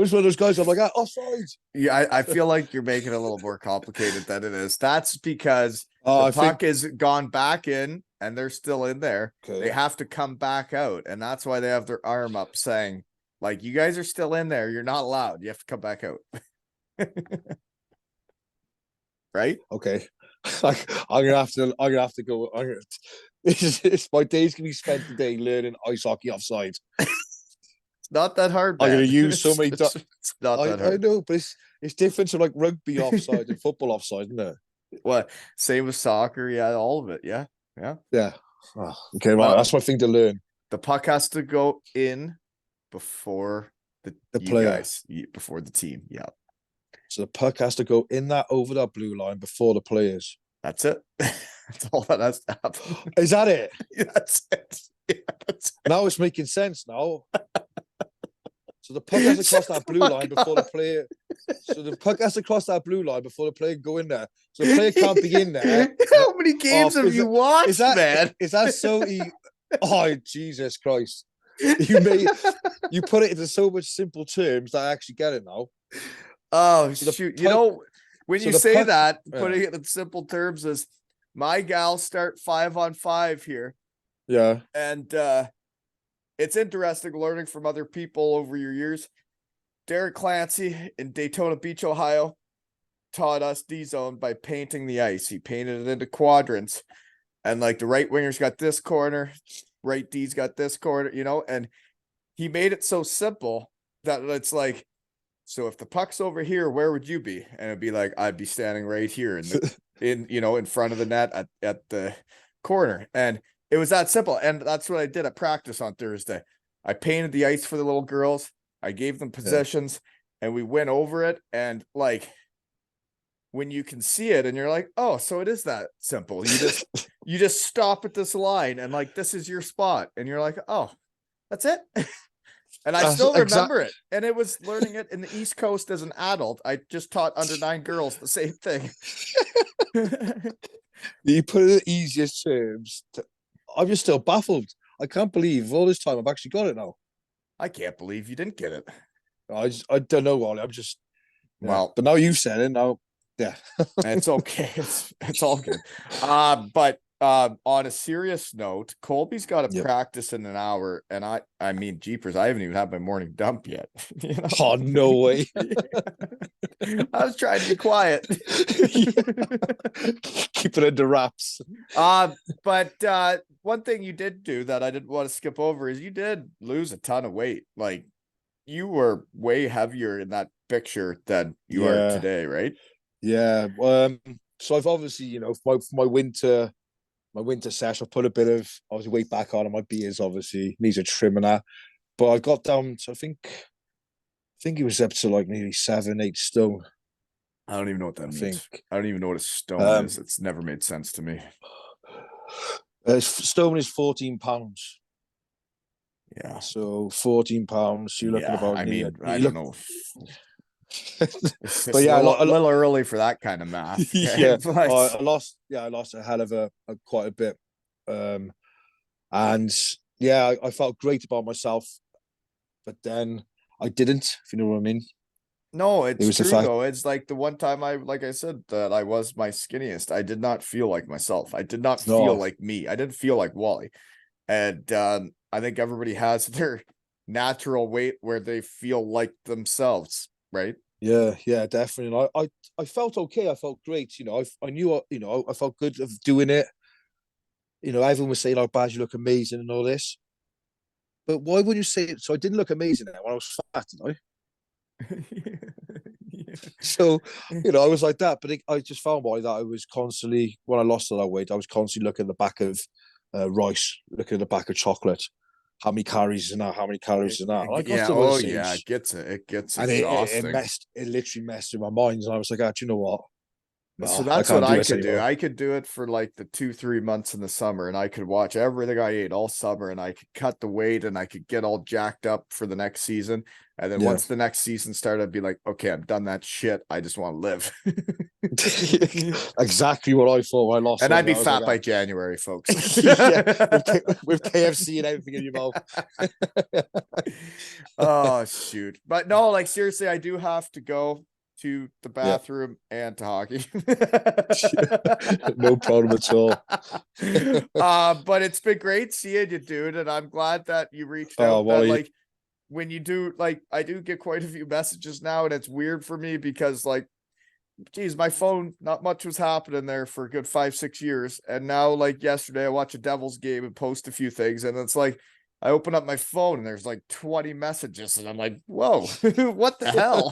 just one of those guys. I'm like, offside. Yeah, I feel like you're making it a little more complicated than it is. That's because the I think puck is gone back in and they're still in there. They okay. have to come back out. And that's why they have their arm up saying, like, you guys are still in there. You're not allowed. You have to come back out. Right? Okay. I'm gonna have to. I'm gonna have to go. It's my days can be spent today learning ice hockey offside. It's not that hard, I'm gonna man. use so many. It's not that I hard. know, but it's different to like rugby offside and football offside, isn't it? What? Same with soccer. Yeah, all of it. Yeah. Yeah. Yeah. Oh, okay, right. Well, That's my thing to learn. the puck has to go in before The you player. guys, before the team. Yeah. So the puck has to go in that over that blue line before the players. That's it. That's all that has to happen. Is that it? That's it. Yeah, that's it. Now it's making sense now. So the puck has to cross that blue line before the player. So the puck has to cross that blue line before the player can go in there. So the player can't be in there. How many games have you watched, man? Is that so? Oh, Jesus Christ! You put it into so much simple terms that I actually get it now. Oh, So shoot. puck, When so you the say puck, that, yeah, putting it in simple terms is my gals start 5-on-5 here. yeah, And it's interesting learning from other people over your years. Derek Clancy in Daytona Beach, Ohio, taught us D zone by painting the ice. He painted it into quadrants. And like the right winger's got this corner, right D's got this corner, and he made it so simple that it's like, so if the puck's over here, where would you be? And it'd be like, I'd be standing right here in front of the net at the corner. And it was that simple. And that's what I did at practice on Thursday. I painted the ice for the little girls. I gave them yeah. positions and we went over it. And like, when you can see it and you're like, oh, so it is that simple. You just stop at this line and like, this is your spot. And you're like, oh, that's it. And I still remember it. And it was learning it in the East Coast as an adult. I just taught under 9 girls the same thing. You put it in the easiest terms. I'm just still baffled. I can't believe all this time I've actually got it now. I can't believe you didn't get it. I don't know, Ollie. I'm just, yeah. Well, But now you've said it. Now, yeah. it's okay. It's all good. But on a serious note, Colby's got to Yep. practice in an hour, and I mean, jeepers, I haven't even had my morning dump yet. Oh, no way. I was trying to be quiet. Keep it under wraps. But one thing you did do that I didn't want to skip over is you did lose a ton of weight. Like you were way heavier in that picture than you are today, right? Yeah. So I've obviously, for my winter sesh, I've put a bit of obviously weight back on, and my beers obviously needs a trim and that. But I got down to I think it was up to like nearly 7-8 stone. I don't even know what that I means. think. I don't even know what a stone is. It's never made sense to me. Stone is 14 pounds. Yeah. So 14 pounds. You're looking about. I mean, I don't know. It's But yeah, a little early for that kind of math. Okay? Yeah, But I lost. Yeah, I lost a hell of a quite a bit. And yeah, I felt great about myself, but then I didn't. If you know what I mean. no, It it's was the true fact. though. It's like the one time like I said, that I was my skinniest. I did not feel like myself. I did not feel No. like me. I didn't feel like Wally. And I think everybody has their natural weight where they feel like themselves, right? Yeah, definitely. And I felt okay. I felt great. I knew. I felt good of doing it. Everyone was saying, "Oh, Baz, you look amazing," and all this. But why would you say it? So I didn't look amazing then when I was fat, did I? Yeah. So, I was like that. But I just found that I was constantly, when I lost all that weight, I was constantly looking at the back of rice, looking at the back of chocolate. How many calories is in that? How many calories is in that? And I got to the stage, yeah, it gets and exhausting. it literally messed with my mind. And I was like, do you know what? So No, I that's what can't do I this could do. anymore. I could do it for like the 2-3 months in the summer, and I could watch everything I ate all summer, and I could cut the weight, and I could get all jacked up for the next season. And then Yeah. once the next season started, I'd be like, okay, I'm done that shit. I just want to live. Exactly what I thought when I lost. And I'd be I was fat like, by January, folks. yeah, with KFC and everything in your mouth. Oh shoot. But no, like seriously, I do have to go to the Yeah. bathroom and to hockey. No problem at all. But it's been great seeing you, dude, and I'm glad that you reached Oh, out. That Wally. like when you do, like I do get quite a few messages now, and it's weird for me because like, geez, my phone, not much was happening there for a good 5-6 years, and now like yesterday I watch a Devils game and post a few things, and it's like I open up my phone and there's like 20 messages, and I'm like, whoa, what the hell?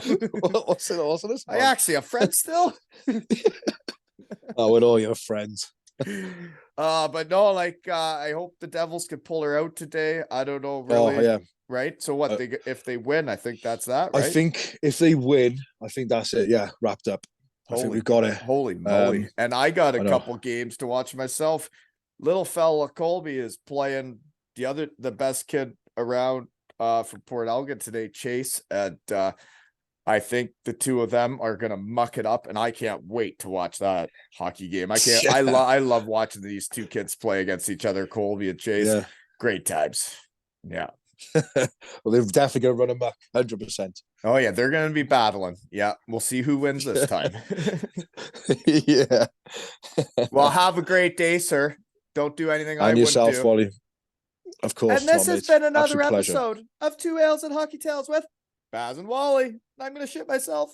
What's this? I actually have friends still. Oh, with all your friends. But no, like I hope the Devils could pull her out today. I don't know really. Oh, yeah. Right. So what if they win, I think that's that, right? I think if they win, I think that's it. Yeah, wrapped up. I think we've got it. Holy moly. And I got a I know. couple games to watch myself. Little fella Colby is playing the best kid around from Port Elgin today, Chase. And I think the two of them are gonna muck it up, and I can't wait to watch that hockey game. I can't. Yeah. I love watching these two kids play against each other, Colby and Chase. Yeah. Great times. Yeah. Well, they're definitely going to run amok, 100%. Oh yeah, they're gonna be battling. Yeah, we'll see who wins this time. Yeah. Well, have a great day, sir. Don't do anything I And wouldn't yourself, do. Wally. Of course, And this Tom, has mate. been another Absolute pleasure. episode of Two Ales and Hockey Tales with Baz and Wally. I'm gonna shit myself.